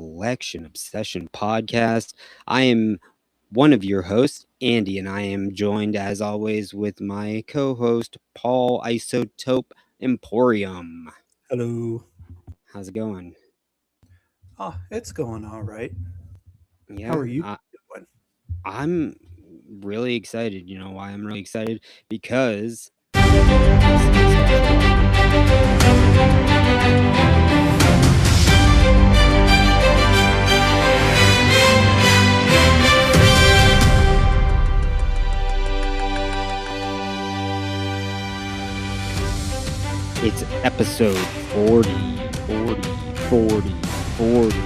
Collection Obsession podcast. I am one of your hosts, Andy, and I am joined as always with my co host, Paul Isotope Emporium. Hello. How's it going? Oh, it's going all right. How Yeah, are you doing? I'm really excited. You know why I'm really excited? Because it's episode 40, 40, 40, 40.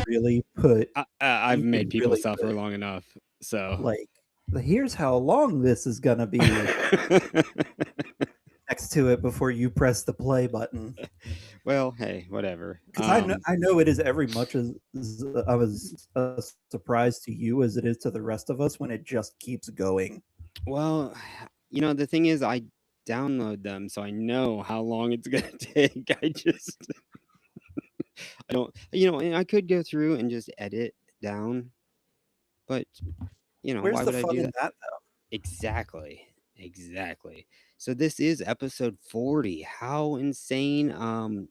Really put I've you made could people really suffer put long enough, so. like here's how long this is gonna be next to it before you press the play button. Well, hey, whatever. Because I know it is every much as I was a surprise to you as it is to the rest of us when it just keeps going. Well, the thing is, I download them, so I know how long it's gonna take. I don't, and I could go through and just edit down, but Where's why the would I fun do in that? that though? Exactly. So this is episode 40. How insane! And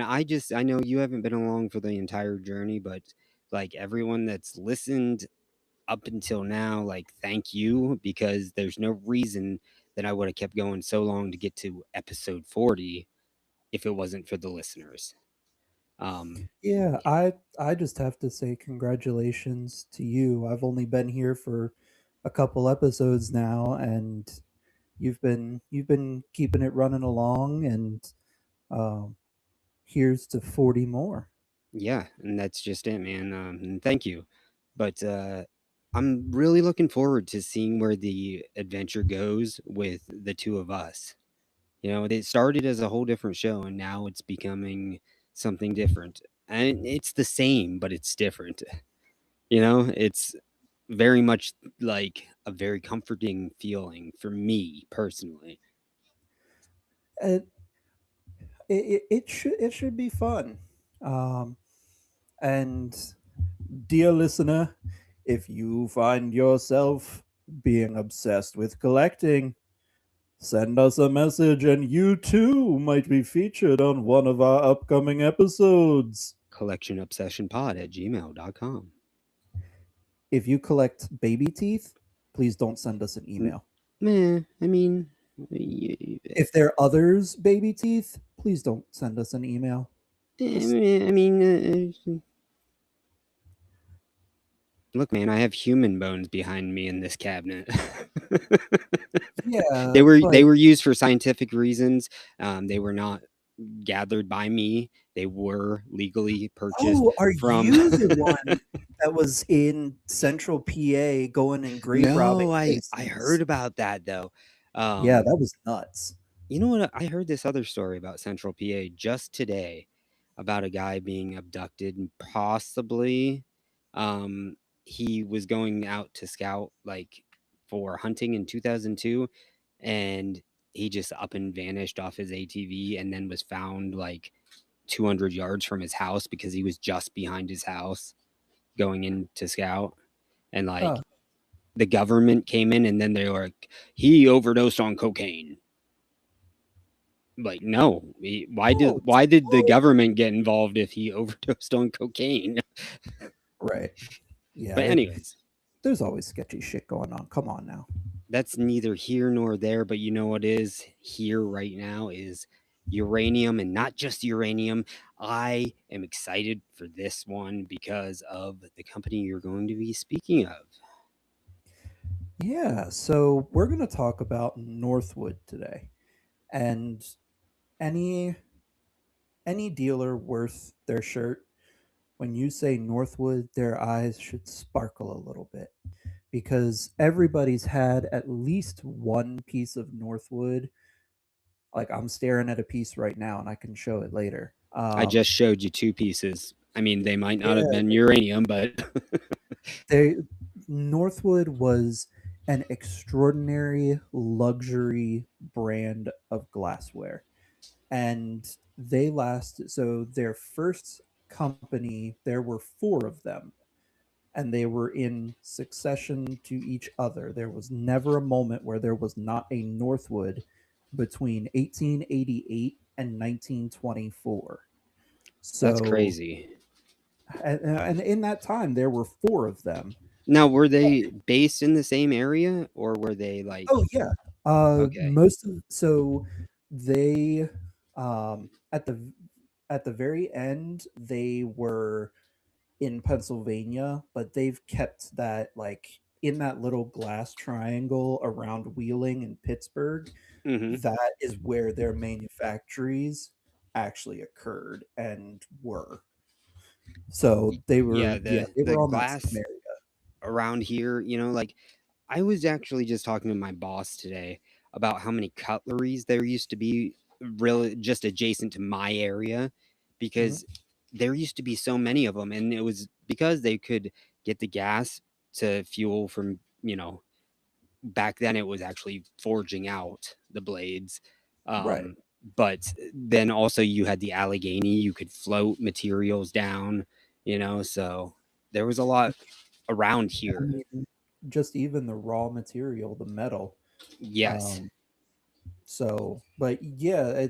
I know you haven't been along for the entire journey, but like everyone that's listened up until now, like thank you, because there's no reason that I would have kept going so long to get to episode 40 if it wasn't for the listeners. Yeah, I just have to say congratulations to you. I've only been here for a couple episodes now, and you've been keeping it running along, and um, here's to 40 more. Yeah, and that's just it, man. And thank you. But I'm really looking forward to seeing where the adventure goes with the two of us. It started as a whole different show, and now it's becoming something different. And it's the same, but it's different. It's very much like a very comforting feeling for me personally. It it should be fun. Um, and dear listener, if you find yourself being obsessed with collecting, send us a message and you too might be featured on one of our upcoming episodes. Collectionobsessionpod@gmail.com. If you collect baby teeth, please don't send us an email. I mean, If there are others' baby teeth, please don't send us an email. Just look, man, I have human bones behind me in this cabinet. yeah, they were but they were used for scientific reasons. They were not gathered by me. They were legally purchased oh, are from. you the one that was in Central PA going and grave robbing No, I heard places? about that though. Yeah, Um, that was nuts. you know what? I heard this other story about Central PA just today about a guy being abducted and possibly um, he was going out to scout like for hunting in 2002 and he just up and vanished off his ATV and then was found like 200 yards from his house because he was just behind his house going in to scout and Uh, like the government came in and then they were like he overdosed on cocaine. Like no, oh, why did the oh, government get involved if he overdosed on cocaine? right. But Yeah, anyways, there's always sketchy shit going on. Come on now. that's neither here nor there, but you know what is here right now is uranium, and not just uranium. I am excited for this one because of the company you're going to be speaking of. Yeah, so we're going to talk about Northwood today. And any any dealer worth their shirt, when you say Northwood, their eyes should sparkle a little bit because everybody's had at least one piece of Northwood. Like I'm staring at a piece right now and I can show it later. I just showed you two pieces. I mean, they might not have Yeah, been uranium, but they Northwood was an extraordinary luxury brand of glassware, and they lasted. So their first company, there were four of them, and they were in succession to each other. There was never a moment where there was not a Northwood between 1888 and 1924. That's So, crazy. and in that time, there were four of them. Now, were they based in the same area or were they Oh like yeah, okay. most of so they um, at the at the very end they were in Pennsylvania, but they've kept that like in that little glass triangle around Wheeling and Pittsburgh. Mhm. That is where their manufactories actually occurred and were. So they Yeah, were, yeah, they the were on that same glass area. around here, like I was actually just talking to my boss today about how many cutleries there used to be really just adjacent to my area Mhm. because there used to be so many of them and it was because they could get the gas to fuel from, back then it was actually forging out the blades. Right. Um, but then also you had the Allegheny, you could float materials down, so there was a lot around I here. mean, just even the raw material, the metal. Yes. Um, but yeah,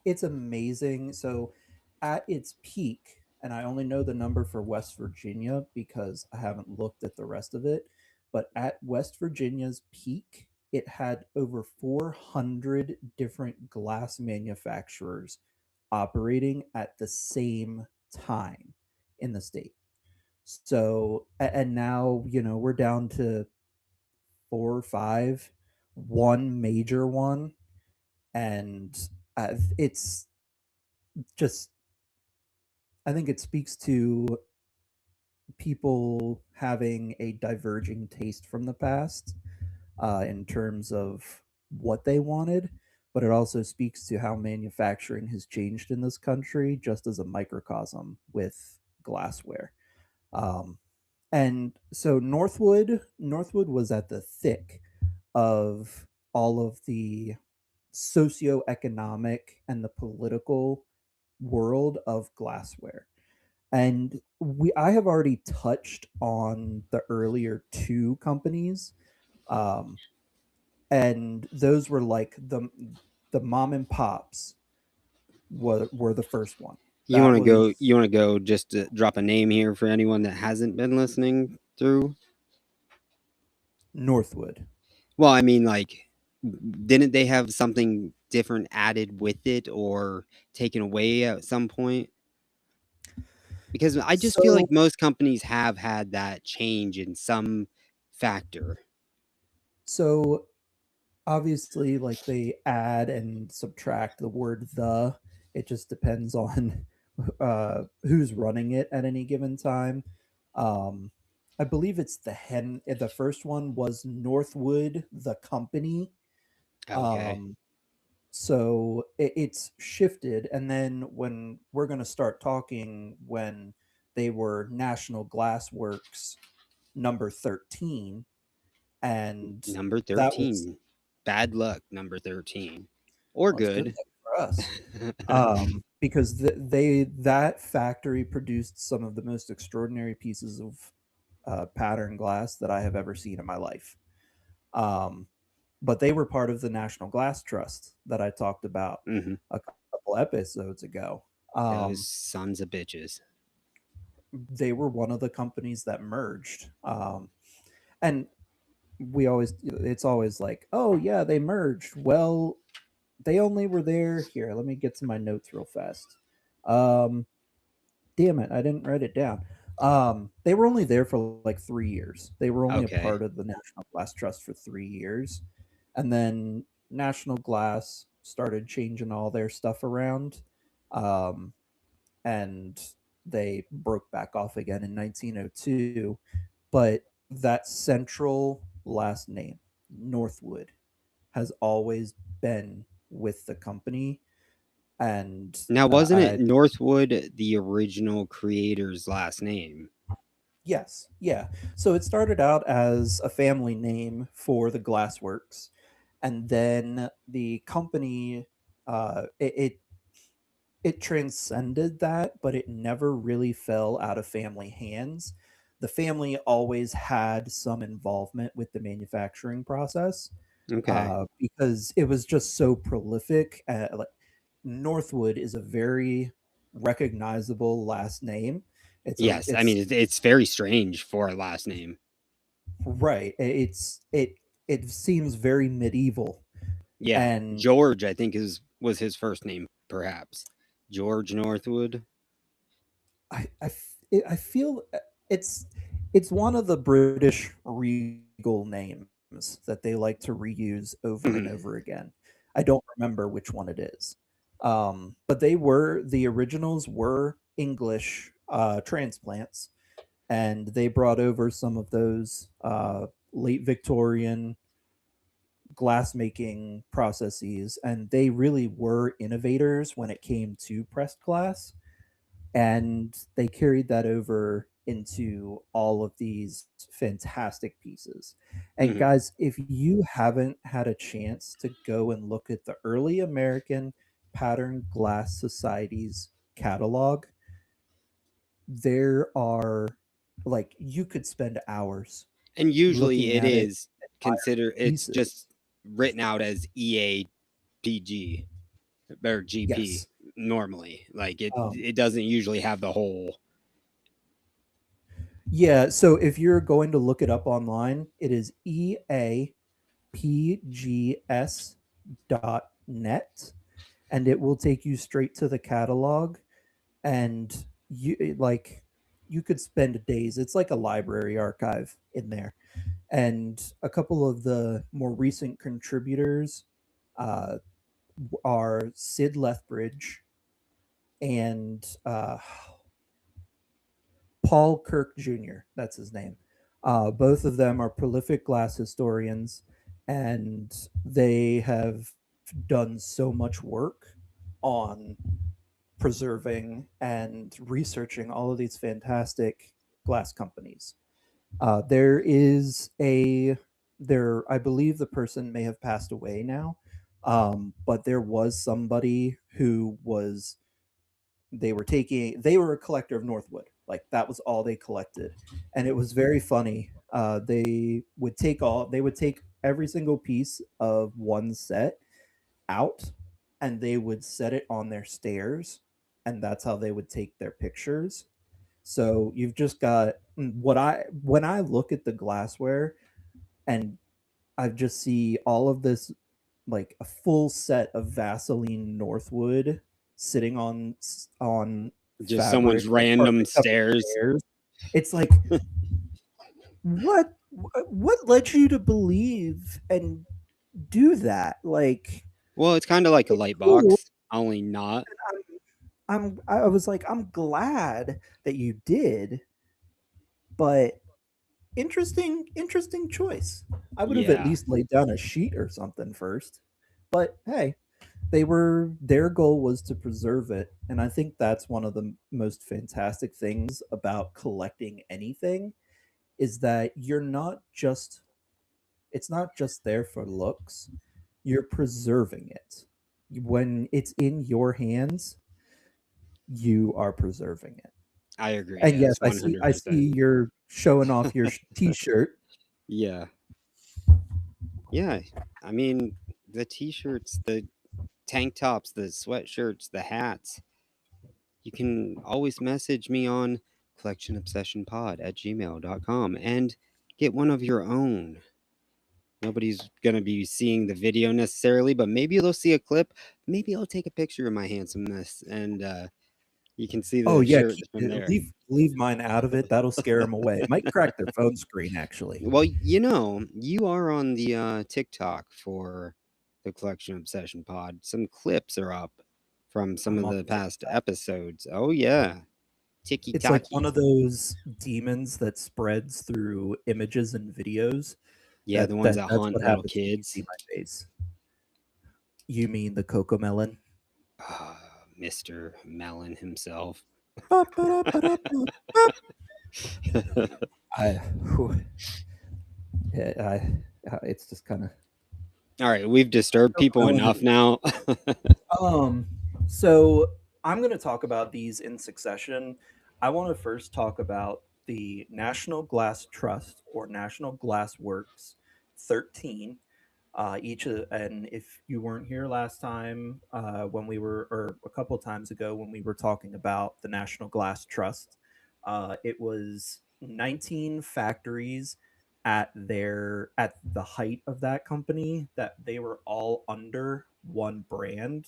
it's amazing. So at its peak, and I only know the number for West Virginia because I haven't looked at the rest of it, but at West Virginia's peak, it had over 400 different glass manufacturers operating at the same time in the state. So, and now, we're down to four or five, one major one, and it's just, I think it speaks to people having a diverging taste from the past in terms of what they wanted, but it also speaks to how manufacturing has changed in this country just as a microcosm with glassware. Um, and so Northwood was at the thick of all of the socioeconomic and the political world of glassware. And I have already touched on the earlier two companies, um, and those were like the mom and pops were the first one. You That want to go was you want to go just to drop a name here for anyone that hasn't been listening through? Northwood. Well, I mean like didn't they have something different added with it or taken away at some point? Because I just feel So like most companies have had that change in some factor. so obviously, like, they add and subtract the word the. It just depends on who's running it at any given time. um I believe it's the first one was Northwood the company. Okay. um so it's shifted, and then when we're going to start talking, when they were National Glass Works number 13, and Number that was, 13. Bad luck, number 13. Or well, it's good good. luck for us. Because that factory produced some of the most extraordinary pieces of pattern glass that I have ever seen in my life. Um, but they were part of the National Glass Trust that I talked about Mhm. a couple episodes ago. Those sons of bitches. They were one of the companies that merged. And it's always like, oh yeah, they merged. Well, they only were there. Here, let me get to my notes real fast. Um, Damn it, I didn't write it down. They were only there for like 3 years. They were only a Okay. part of the National Glass Trust for 3 years, and then National Glass started changing all their stuff around, um, and they broke back off again in 1902. But that central last name, Northwood, has always been with the company, and Now, wasn't it I Northwood the original creator's last name? Yes, yeah. So it started out as a family name for the glassworks, and then the company it transcended that, but it never really fell out of family hands. The family always had some involvement with the manufacturing process, Okay. because it was just so prolific. Like Northwood is a very recognizable last name. Yes, I It's mean, it's very strange for a last name. right. It seems very medieval, Yeah, and George, I think was his first name, perhaps. George Northwood. I feel it's it's one of the British regal names that they like to reuse over and Mhm, over again. I don't remember which one it is, but the originals were English transplants, and they brought over some of those late Victorian glass making processes, and they really were innovators when it came to pressed glass, and they carried that over into all of these fantastic pieces. And mhm. guys, if you haven't had a chance to go and look at the early American Pattern Glass Society's catalog, there are like you could spend hours And usually looking it at it, is it's pieces. just written out as EAPG or GP Yes. normally. Like Um, it doesn't usually have the whole. yeah, so if you're going to look it up online, it is eapgs.net, and it will take you straight to the catalog, and you could spend days. It's like a library archive in there. And a couple of the more recent contributors uh, are Sid Lethbridge and Paul Kirk Jr. That's his name. Both of them are prolific glass historians, and they have done so much work on preserving and researching all of these fantastic glass companies. There is a there. I believe the person may have passed away now, but there was somebody who was they were a collector of Northwood. Like that was all they collected, and it was very funny. They would take every single piece of one set out, and they would set it on their stairs, and that's how they would take their pictures. So you've just got what I when I look at the glassware, and I just see all of this, like a full set of Vaseline Northwood sitting on Just someone's fabric or random carpet covered stairs. stairs. It's like what led you to believe and do that? Like Well, it's kind of like a it's light cool. box, only not. I was like, I'm glad that you did, but interesting choice. I would have at Yeah, least laid down a sheet or something first. But hey, their goal was to preserve it, and I think that's one of the most fantastic things about collecting anything is that it's not just there for looks. You're preserving it. When it's in your hands, you are preserving it. I agree. And yes, Yes, one hundred I percent. see you're showing off your t-shirt. Yeah, yeah. I mean, the t-shirts, the tank tops, the sweatshirts, the hats. You can always message me on collectionobsessionpod@gmail.com and get one of your own. Nobody's going to be seeing the video necessarily, but maybe they'll see a clip. Maybe I'll take a picture of my handsomeness and you can see Oh the yeah, shirt from there. leave mine out of it. That'll scare them away. It might crack their phone screen actually. Well, you are on the TikTok for the Collection Obsession Pod. Some clips are up from some I'm of on the past TikTok. episodes. Oh, yeah. Tiki It's like one Taki. of those demons that spreads through images and videos. Yeah, the ones that That's haunt what little happens when you kids. see my face. You mean the Coco Melon? Mr. Melon himself. I, whew, yeah, it's just kind of All right, we've disturbed people enough now. Um, so I'm going to talk about these in succession. I want to first talk about the National Glass Trust or National Glass Works 13. And if you weren't here last time, when we were, or a couple of times ago when we were talking about the National Glass Trust, it was 19 factories at the height of that company that they were all under one brand.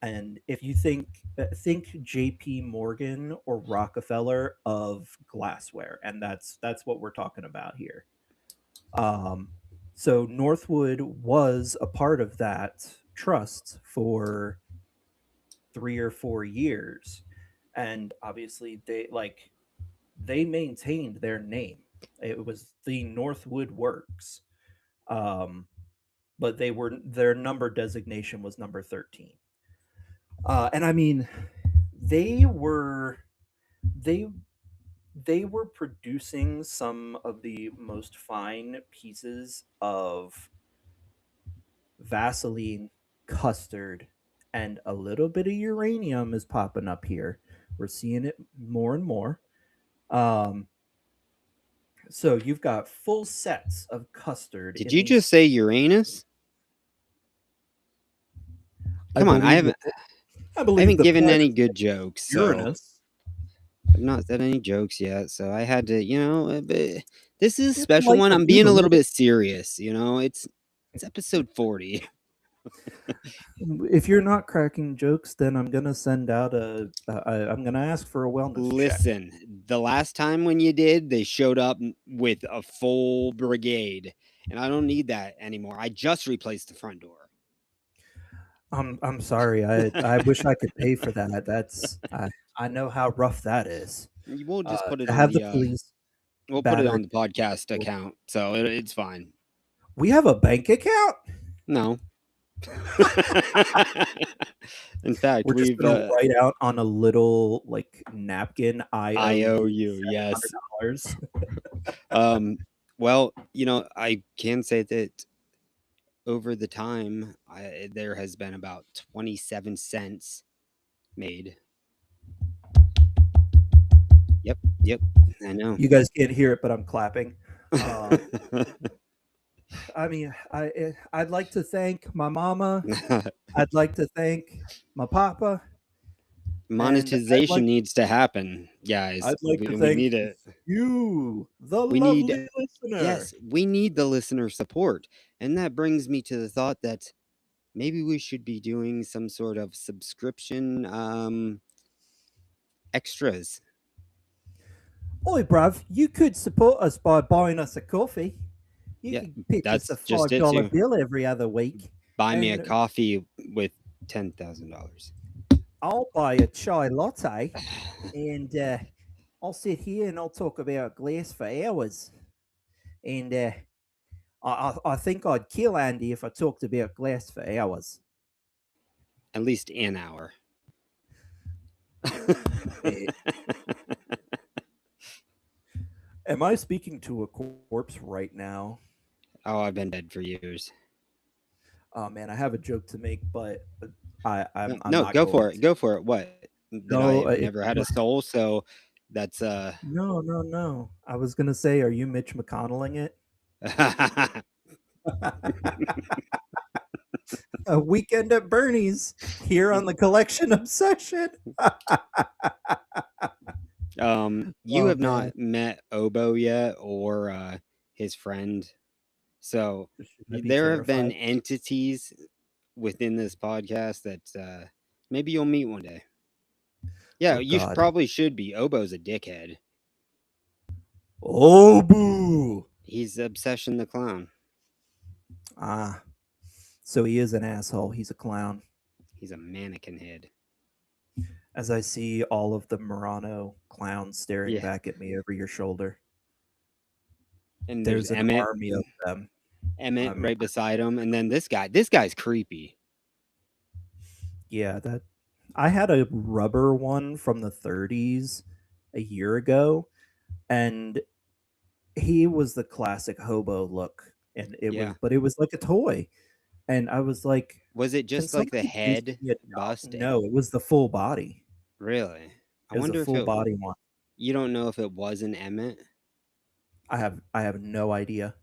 And if you think JP Morgan or Rockefeller of glassware, and that's what we're talking about here. um, so Northwood was a part of that trust for 3 or 4 years, and obviously they maintained their name. It was the Northwood Works, um, but their number designation was number 13. And I mean, they were they they were producing some of the most fine pieces of Vaseline, custard, and a little bit of uranium is popping up here. We're seeing it more and more. Um, so you've got full sets of custard Did in you these. just say Uranus? I Come on, believe the I I believe haven't the given planet any good jokes, so Uranus. I've not said any jokes yet. So I had to, this is a It's special one. lighten I'm the mood being a a little little. bit serious. It's episode 40. If you're not cracking jokes, then I'm gonna I'm gonna ask for a wellness check. Listen, the last time when you did, they showed up with a full brigade, and I don't need that anymore. I just replaced the front door. I'm sorry. I wish I could pay for that. I know how rough that is. We'll just put it To on have the the police we'll put it batter. on the podcast account, so it's fine. We have a bank account. No. In fact, We're just we've gonna write out on a little like napkin. I owe you IOU, yes. $700. Well, I can say that over the time, there has been about 27 cents made. Yep, I know. You guys can't hear it, but I'm clapping. Um, I mean, I'd like to thank my mama. I'd like to thank my papa, and Monetization needs to happen, guys. I'd like to We thank need it. you, the We need, lovely listener. yes, we need the listener support. And that brings me to the thought that maybe we should be doing some sort of subscription extras. Oi, bruv, you could support us by buying us a coffee. You Yeah, could pitch us a that's just it $5 too. bill every other week. Buy me a And coffee with $10,000. I'll buy a chai latte, and I'll sit here and I'll talk about glass for hours. And I think I'd kill Andy if I talked about glass for hours. At least an hour. Eh, Am I speaking to a corpse right now? Oh, I've been dead for years. Oh man, I have a joke to make, but I'm No, not go going for it. to. Go for it. What? That No, I've never had a soul, so that's no, no, no. I was gonna say, are you Mitch McConnelling it? A weekend at Bernie's here on the Collection Obsession. You Oh have man, not met Obo yet or his friend. So should I be there have been terrified? entities within this podcast that maybe you'll meet one day. Yeah, Oh you God. probably should be. Obo's a dickhead. Oh boo. He's Obsession the Clown. Ah, so he is an asshole. He's a clown. He's a mannequin head. As I see all of the Murano clowns staring Yeah. back at me over your shoulder. And There's an Emmett. army of them. Emmett right beside him. And then this guy. This guy's creepy. Yeah, that I had a rubber one from the 30s a year ago, and he was the classic hobo look, and Yeah. it was like a toy, and I was like, Was it "Can just like the somebody please head give me a doll?" bust? No, it was the full body. Really? I It was a wonder if full body one. you don't know if it was an Emmett I have no idea.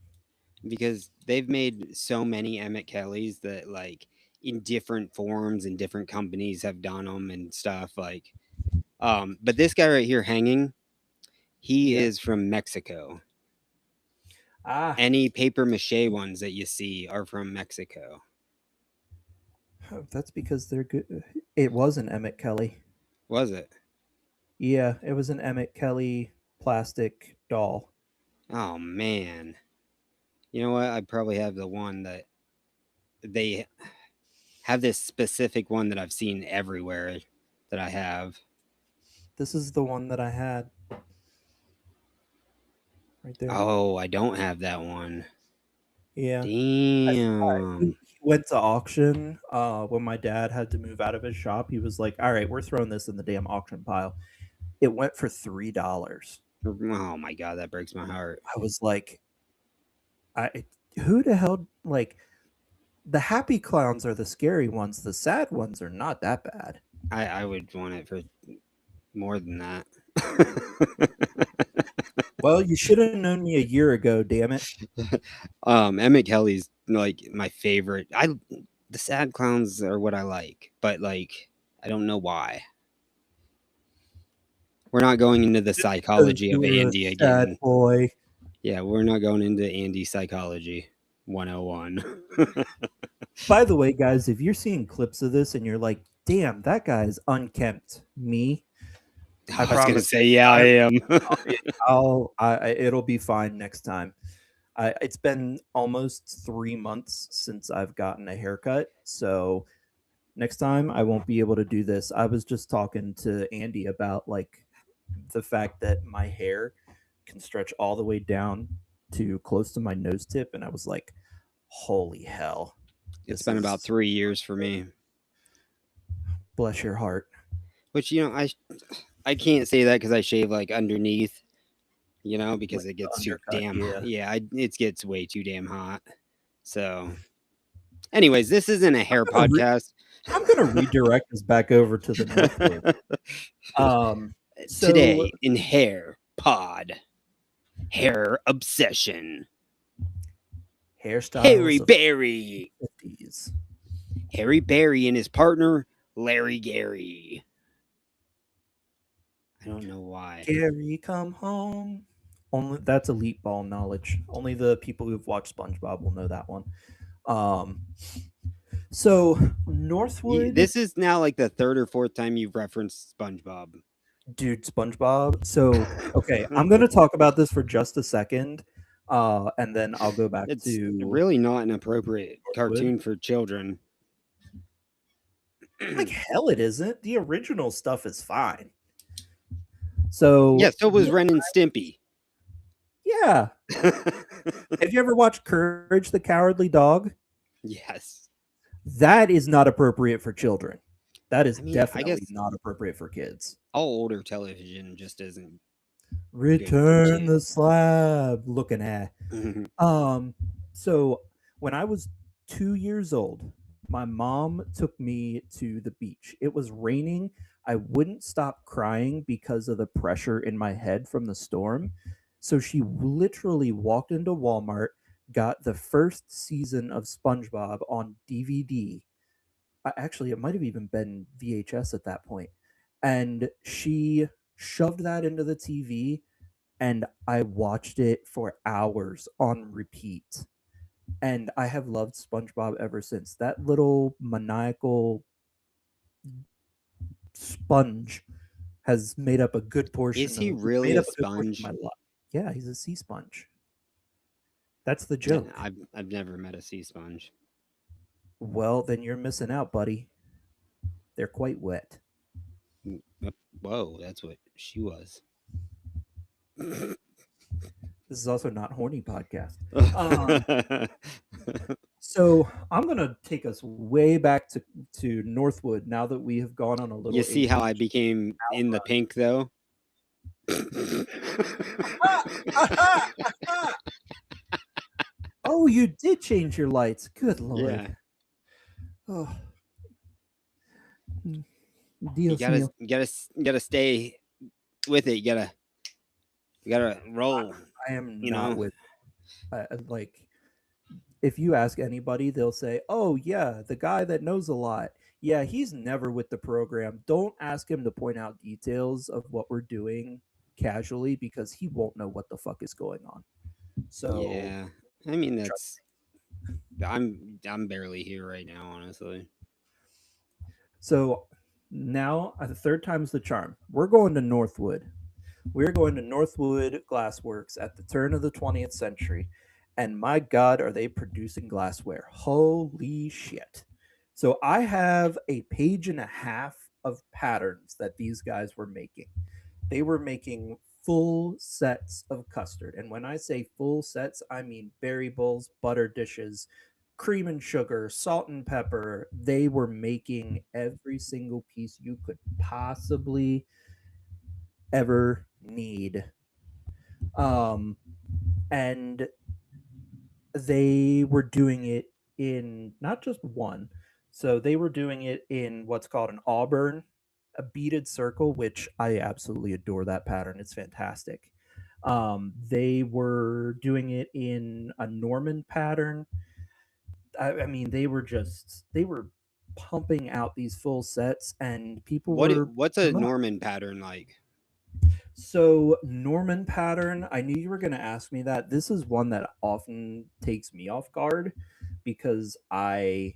because they've made so many Emmett Kellys that like in different forms and different companies have done them and stuff like but this guy right here hanging, he Yeah. is from Mexico. Ah, Any paper mache ones that you see are from Mexico. oh, that's because they're good. It was an Emmett Kelly. Was it? Yeah, it was an Emmett Kelly plastic doll. Oh man. You know what? I probably have the one that they have this specific one that I've seen everywhere that I have. This is the one that I had right there. Oh, I don't have that one. Yeah. Damn. He went to auction when my dad had to move out of his shop. He was like, "All right, we're throwing this in the damn auction pile." It went for $3. Oh my god, that breaks my heart. I was like, I who the hell like the happy clowns are the scary ones. The sad ones are not that bad. I would want it for more than that. Well, you should have known me a year ago, damn it. Emmett Kelly's like my favorite. The sad clowns are what I like, but like I don't know why. We're not going into the Because psychology of you're a Andy sad again. boy. Yeah, we're not going into Andy psychology 101. By the way, guys, if you're seeing clips of this and you're like, damn, that guy's unkempt, me, I was gonna promise say, yeah, I am. it'll be fine next time. It's been almost 3 months since I've gotten a haircut, so next time I won't be able to do this. I was just talking to Andy about like the fact that my hair can stretch all the way down to close to my nose tip, and I was like, holy hell. It's This been about is 3 years for me. bless your heart. Which I can't say that because I shave like underneath, because Like it the gets too undercut, damn yeah. yeah, it gets way too damn hot. So, anyways, this isn't a hair podcast. I'm gonna redirect us back over to the Northwood. So Today in hair pod, hair obsession. hairstyles Harry of Berry. the 50s. Harry Berry and his partner Larry Gary. I don't know why. Gary, come home. Only that's elite ball knowledge. Only the people who've watched SpongeBob will know that one. So Northwood, This is now like the third or fourth time you've referenced SpongeBob. dude, SpongeBob. So okay, I'm gonna talk about this for just a second, and then I'll go back It's to really not an appropriate Northwood. cartoon for children. Like hell, it isn't. The original stuff is fine. So Yeah, so was Ren and Stimpy. yeah. Have you ever watched Courage the Cowardly Dog? Yes. That is not appropriate for children. That is I mean, I definitely guess not appropriate for kids. all older television just isn't. Return the slab, looking at. So when I was 2 years old, my mom took me to the beach. It was raining. I wouldn't stop crying because of the pressure in my head from the storm. So she literally walked into Walmart, got the first season of SpongeBob on DVD. Actually, it might have even been VHS at that point. And she shoved that into the TV, and I watched it for hours on repeat. And I have loved SpongeBob ever since. That little maniacal sponge has made up a good portion. Is he of, really made a up a good portion of sponge? my life. Yeah, he's a sea sponge. That's the joke. I've never met a sea sponge. Well, then you're missing out, buddy. They're quite wet. Whoa, that's what she was. This is also not horny podcast. So I'm gonna take us way back to Northwood now that we have gone on a little. You see how I became in the pink though? Ah! Aha! Aha! Oh, you did change your lights. Good Yeah. lord. Oh, mm, You Dios gotta mío. you gotta stay with it. You gotta I roll, I am you not know? with like if you ask anybody, they'll say, "Oh yeah, the guy that knows a lot." Yeah, he's never with the program. Don't ask him to point out details of what we're doing casually because he won't know what the fuck is going on. So, Yeah. I mean, trust that's I'm barely here right now, honestly. So now, the third time's the charm. We're going to Northwood. We're going to Northwood Glassworks at the turn of the 20th century. And my God, are they producing glassware? Holy shit. So I have a page and a half of patterns that these guys were making. They were making full sets of custard. And when I say full sets, I mean berry bowls, butter dishes, cream and sugar, salt and pepper. They were making every single piece you could possibly ever need. Um, and they were doing it in not just one. So they were doing it in what's called an auburn, a beaded circle, which I absolutely adore that pattern. It's fantastic. They were doing it in a Norman pattern. I mean, they were pumping out these full sets, and people were What's a Norman pattern like? So Norman pattern, I knew you were going to ask me that. This is one that often takes me off guard because I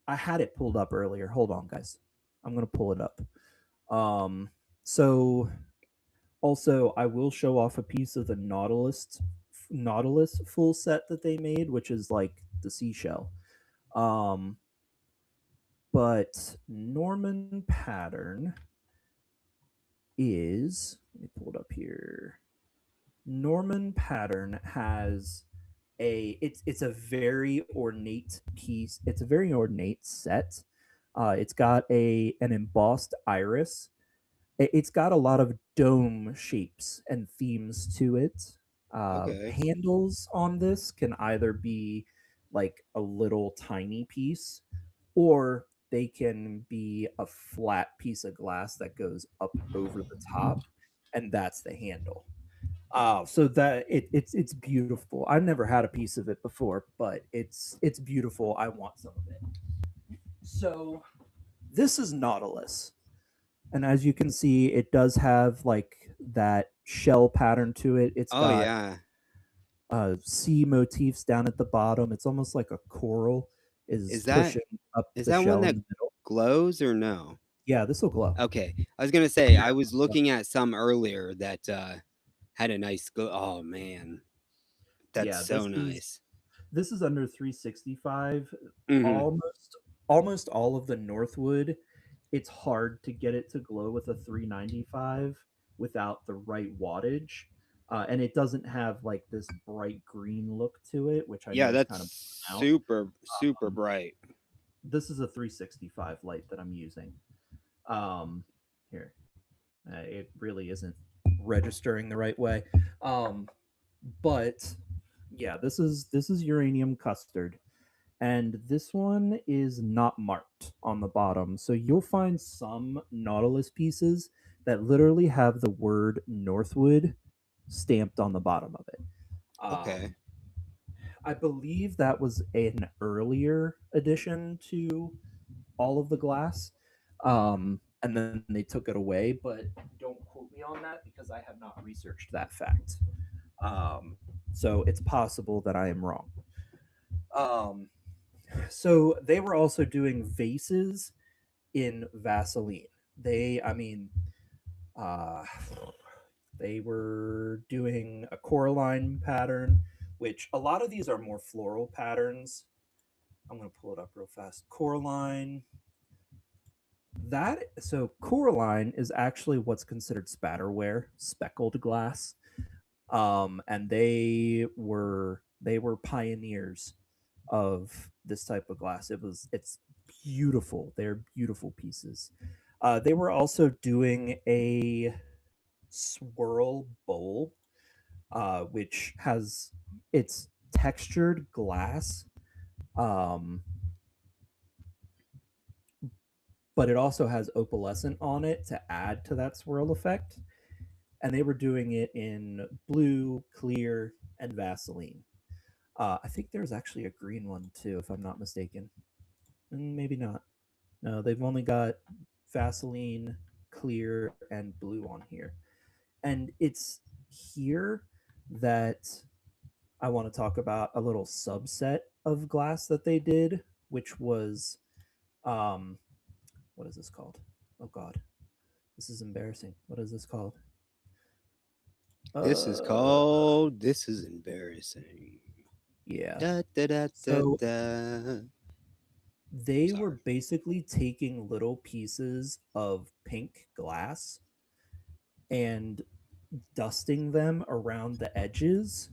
had it pulled up earlier. Hold on, guys. I'm going to pull it up. So also I will show off a piece of the Nautilus full set that they made, which is like the seashell. Um but Norman pattern is, let me pull it up here. Norman pattern has it's a very ornate piece. It's a very ornate set. It's got a an embossed iris. It's got a lot of dome shapes and themes to it. Okay. Handles on this can either be like a little tiny piece, or they can be a flat piece of glass that goes up over the top, and that's the handle. So that it's beautiful. I've never had a piece of it before, but it's beautiful. I want some of it. So this is Nautilus, and as you can see, it does have like that shell pattern to it. It's Oh got yeah. sea motifs down at the bottom. It's almost like a coral is Is that pushing up is the that one shell in that the middle. glows or no? Yeah, this will glow. Okay. I was gonna say I was looking at some earlier that had a nice glow. Oh man. That's Yeah, so nice. this is under 365. Hmm. Almost all of the Northwood, it's hard to get it to glow with a 395 without the right wattage. And it doesn't have like this bright green look to it, which I Yeah, know is that's kind of out. super Um, bright. this is a 365 light that I'm using. Um, Here, it really isn't registering the right way. Um, but yeah, this is uranium custard, and this one is not marked on the bottom. So you'll find some Nautilus pieces that literally have the word Northwood stamped on the bottom of it. Okay. I believe that was an earlier addition to all of the glass. And then they took it away, but don't quote me on that because I have not researched that fact. So it's possible that I am wrong. Um, so they were also doing vases in Vaseline. I mean, uh, they were doing a Coraline pattern, which a lot of these are more floral patterns. I'm going to pull it up real fast. Coraline. Coraline is actually what's considered spatterware, speckled glass. And they were pioneers of this type of glass. It's beautiful. They're beautiful pieces. They were also doing a swirl bowl, which has it's textured glass, um, but it also has opalescent on it to add to that swirl effect. And they were doing it in blue, clear, and Vaseline. I think there's actually a green one too, if I'm not mistaken. Maybe not. No, they've only got Vaseline, clear, and blue on here. And it's here that I want to talk about a little subset of glass that they did, which was um what is this called? Oh god. This is embarrassing. What is this called? Uh This is embarrassing. yeah. Da da da da So da. they were Sorry. basically taking little pieces of pink glass and dusting them around the edges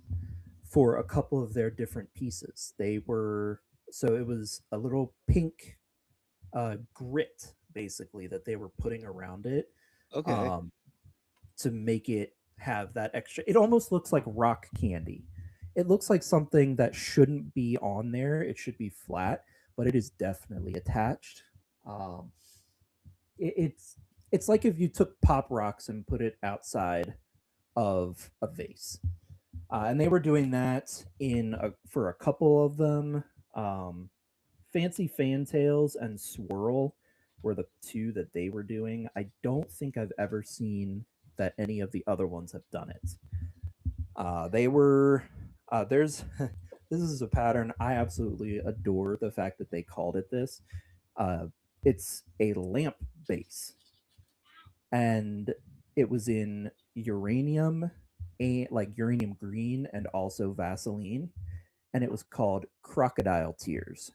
for a couple of their different pieces. They were so it was a little pink grit basically that they were putting around it, Okay. um, to make it have that extra. It almost looks like rock candy. It looks like something that shouldn't be on there. It should be flat, but it is definitely attached. Um, it's it's like if you took pop rocks and put it outside of a vase. And they were doing that for a couple of them. Um, Fancy Fantails and Swirl were the two that they were doing. I don't think I've ever seen that any of the other ones have done it. They were there's this is a pattern I absolutely adore the fact that they called it this. Uh, it's a lamp base, and it was in uranium, like uranium green, and also Vaseline, and it was called Crocodile Tears,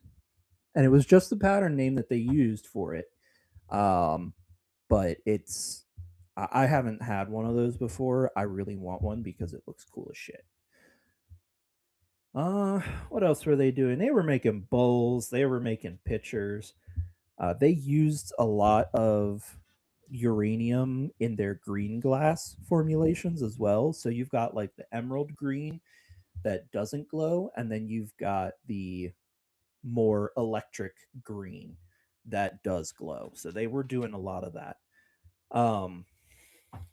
and it was just the pattern name that they used for it. Um, but I haven't had one of those before. I really want one because it looks cool as shit. Uh, what else were they doing? They were making bowls. They were making pitchers. They used a lot of uranium in their green glass formulations as well. So you've got like the emerald green that doesn't glow, and then you've got the more electric green that does glow. So they were doing a lot of that. Um,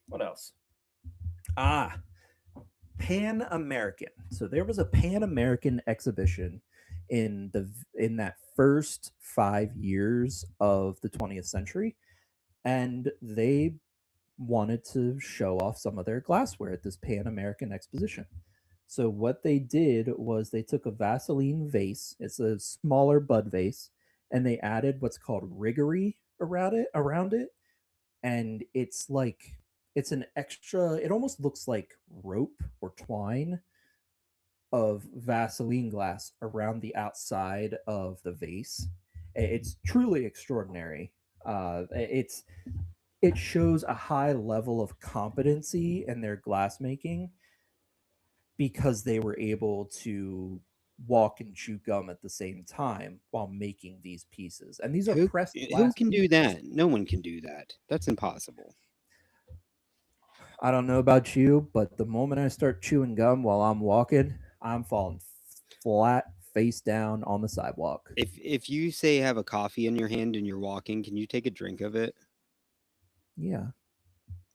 what else? Ah, Pan American. So there was a Pan American exhibition in that first 5 years of the 20th century, and they wanted to show off some of their glassware at this Pan American exposition. So what they did was they took a Vaseline vase, it's a smaller bud vase, and they added what's called riggery around it, and it's an extra, it almost looks like rope or twine of Vaseline glass around the outside of the vase. It's truly extraordinary. It shows a high level of competency in their glass making because they were able to walk and chew gum at the same time while making these pieces. And these are pressed Who glass can do pieces. that? No one can do that. That's impossible. I don't know about you, but the moment I start chewing gum while I'm walking, I'm falling flat face down on the sidewalk. If you say have a coffee in your hand and you're walking, can you take a drink of it? Yeah.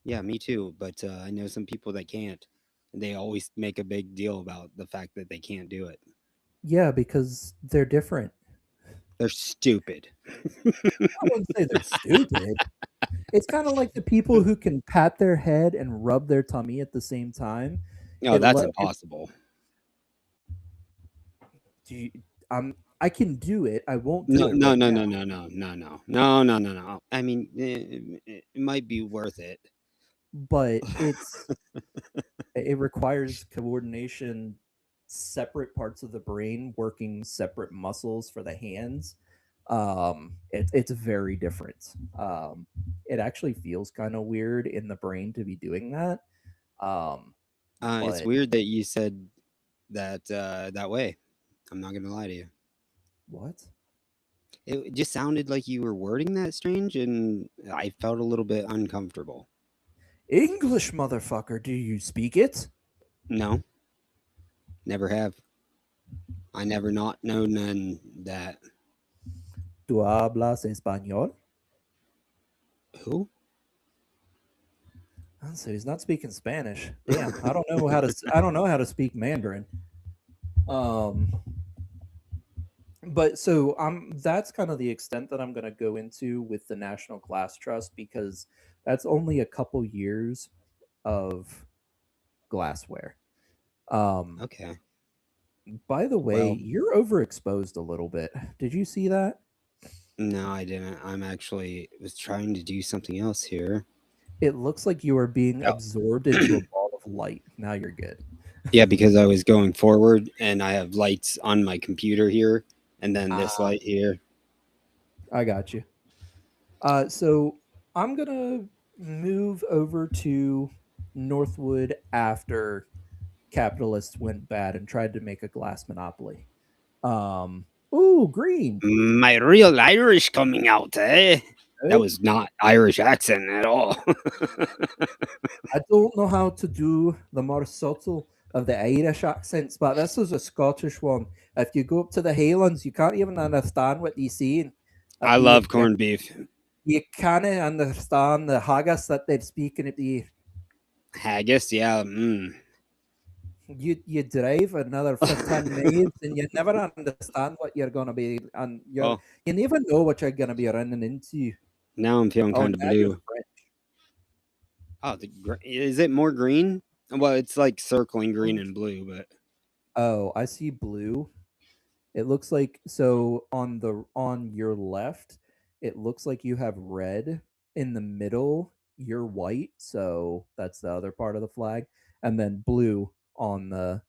Yeah, me too. But I know some people that can't. And they always make a big deal about the fact that they can't do it. Yeah, because they're different. They're stupid. I wouldn't say they're stupid. It's kind of like the people who can pat their head and rub their tummy at the same time. No, It, that's le- it impossible. do you, I can do it. I won't do No, it no, right no, now, no, no, no, no, no, no, no, no, no. I mean, it might be worth it. but it requires coordination, separate parts of the brain working separate muscles for the hands. It's very different. It actually feels kind of weird in the brain to be doing that. Um, It's but weird that you said that that way. I'm not gonna lie to you. what? It just sounded like you were wording that strange, and I felt a little bit uncomfortable. English, motherfucker, do you speak it? No, never have. I never not known none that. Tu hablas español? Who? So he's not speaking Spanish. Damn, I don't know how to. I don't know how to speak Mandarin. Um, but so that's kind of the extent that I'm going to go into with the National Glass Trust, because that's only a couple years of glassware. Um, Okay. by the way, Well, you're overexposed a little bit. Did you see that? no, I didn't. I'm actually was trying to do something else here. It looks like you are being Oh. absorbed into a ball of light. Now you're good. Yeah, because I was going forward and I have lights on my computer here and then this Ah, light here. I got you. So I'm gonna move over to Northwood after capitalists went bad and tried to make a glass monopoly. Ooh, green. My real Irish coming out, eh? That Nope. was not Irish accent at all. I don't know how to do the more subtle of the Irish accents, but this is a Scottish one. If you go up to the Highlands, you can't even understand what they're saying. I love corned beef. You can't understand the haggis that they're speaking at the. Haggis, yeah. You drive another 15 miles and you never understand what you're gonna be, and Oh, you never know what you're gonna be running into. now I'm feeling Oh, kind of now you're blue. French. Oh, is it more green? Well, it's like circling green Um, and blue, but Oh, I see blue. It looks like, so on your left, it looks like you have red. In the middle, you're white, so that's the other part of the flag, and then blue on the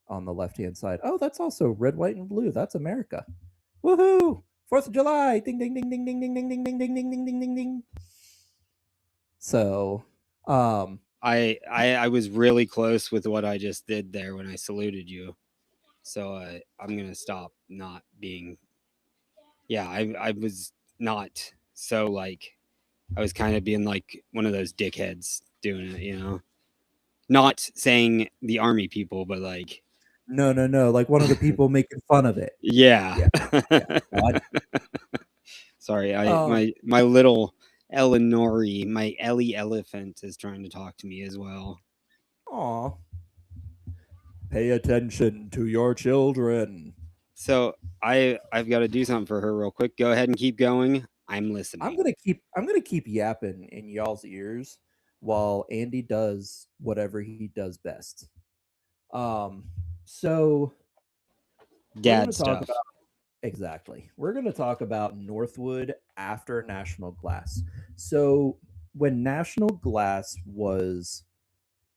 left hand side. Oh, that's also red, white, and blue. That's America. Woohoo! 4th of July. Ding ding ding ding ding ding ding ding ding ding ding ding ding ding ding. So, um I was really close with what I just did there when I saluted you. So I'm gonna stop not being. Yeah, I was not so like I was kind of being like one of those dickheads doing it, you know. Not saying the army people, but like no, no, no, like one of the people making fun of it. yeah. Yeah, yeah. No, Sorry, I um my little Eleanori, my Ellie elephant is trying to talk to me as well. aw, pay attention to your children. So I've got to do something for her real quick. Go ahead and keep going. I'm listening. I'm gonna keep yapping in y'all's ears while Andy does whatever he does best. Um, so we're Dad gonna talk about stuff. exactly. We're gonna talk about Northwood after National Glass. So when National Glass was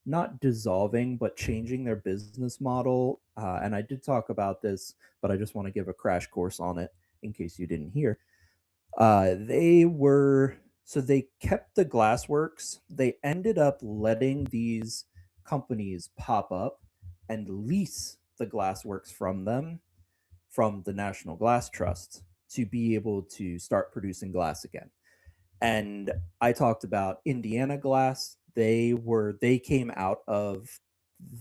not dissolving but changing their business model, and I did talk about this, but I just want to give a crash course on it in case you didn't hear. They were so they kept the glassworks. They ended up letting these companies pop up and lease the glassworks from them, from the National Glass Trust, to be able to start producing glass again. And I talked about Indiana Glass. They came out of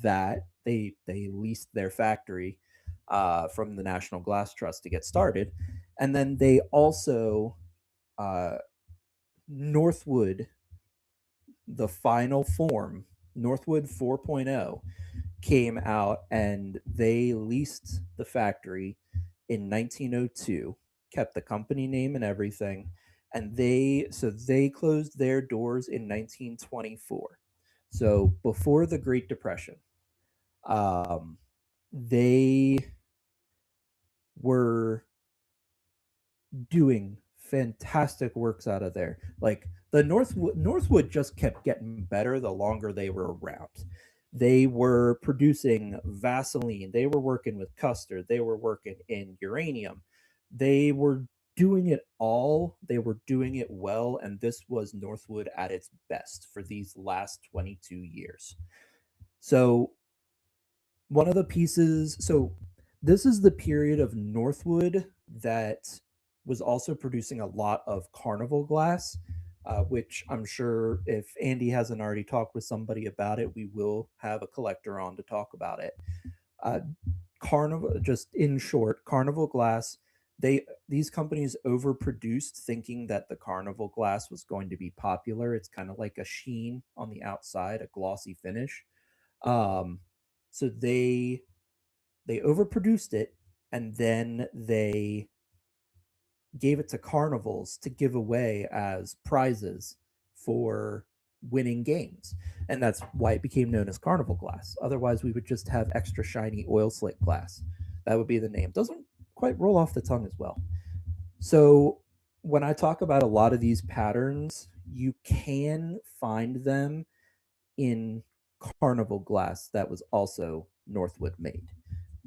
that. They leased their factory from the National Glass Trust to get started, and then they also uh, Northwood, the final form, Northwood 4.0, came out and they leased the factory in 1902, kept the company name and everything, and they closed their doors in 1924. So before the Great Depression, um, they were doing fantastic works out of there. Like the Northwood just kept getting better the longer they were around. They were producing Vaseline. They were working with custard. They were working in uranium. They were doing it all. They were doing it well. And this was Northwood at its best for these last 22 years. So, one of the pieces, so this is the period of Northwood that was also producing a lot of Carnival glass, which I'm sure if Andy hasn't already talked with somebody about it, we will have a collector on to talk about it. Uh, Carnival, just in short, Carnival glass. These companies overproduced, thinking that the Carnival glass was going to be popular. It's kind of like a sheen on the outside, a glossy finish. Um, so they overproduced it, and then they gave it to carnivals to give away as prizes for winning games. And that's why it became known as Carnival glass. Otherwise, we would just have extra shiny oil slick glass. That would be the name. Doesn't quite roll off the tongue as well. So, when I talk about a lot of these patterns, you can find them in Carnival glass that was also Northwood made.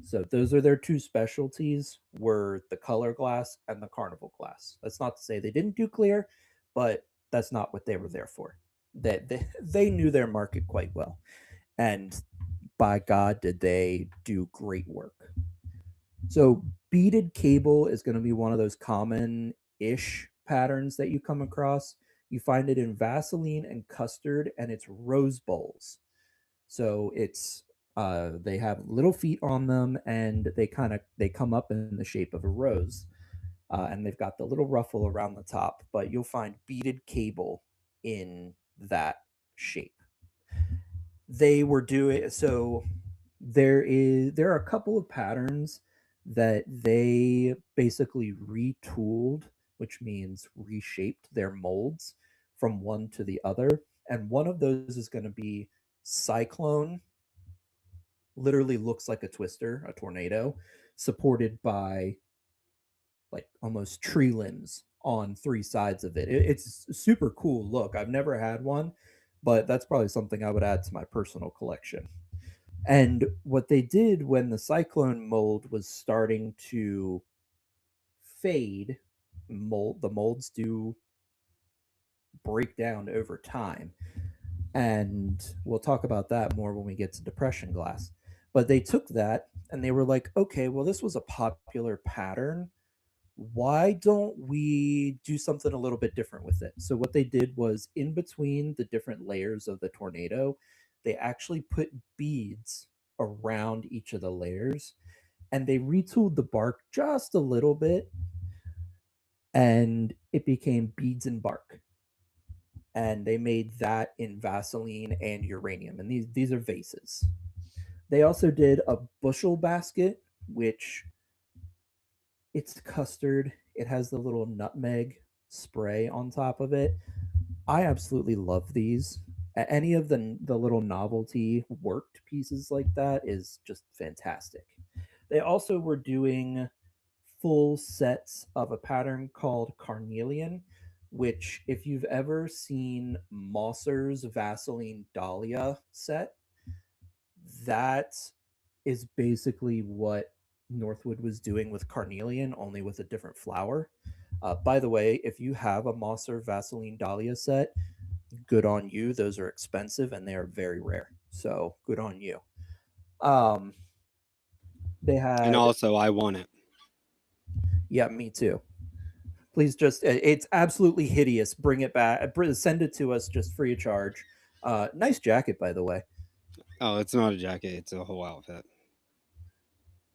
So those are their two specialties, were the color glass and the Carnival glass. That's not to say they didn't do clear, but that's not what they were there for. They knew their market quite well. And by God, did they do great work. So beaded cable is going to be one of those common-ish patterns that you come across. You find it in Vaseline and custard, and it's rose bowls. So it's they have little feet on them, and they come up in the shape of a rose, and they've got the little ruffle around the top. But you'll find beaded cable in that shape. They were doing so. There are a couple of patterns that they basically retooled, which means reshaped their molds from one to the other. And one of those is going to be Cyclone, literally looks like a twister, a tornado, supported by like almost tree limbs on three sides of it. It's a super cool look. I've never had one, but that's probably something I would add to my personal collection. And what they did when the Cyclone mold was starting to fade, the molds do break down over time. And we'll talk about that more when we get to depression glass. But they took that and they were like, okay, well, this was a popular pattern. Why don't we do something a little bit different with it? So, what they did was in between the different layers of the tornado, they actually put beads around each of the layers, and they retooled the bark just a little bit, and it became beads and bark. And they made that in Vaseline and uranium. And these are vases. They also did a bushel basket, which it's custard. It has the little nutmeg spray on top of it. I absolutely love these. Any of the little novelty worked pieces like that is just fantastic. They also were doing full sets of a pattern called Carnelian, which, if you've ever seen Mosser's Vaseline Dahlia set, that is basically what Northwood was doing with Carnelian, only with a different flower. By the way, if you have a Mosser Vaseline Dahlia set, good on you. Those are expensive and they are very rare. So good on you. Um, they And had, also, I want it. yeah, me too. Please just, it's absolutely hideous. Bring it back. Send it to us just free of charge. Nice jacket, by the way. Oh, it's not a jacket; it's a whole outfit.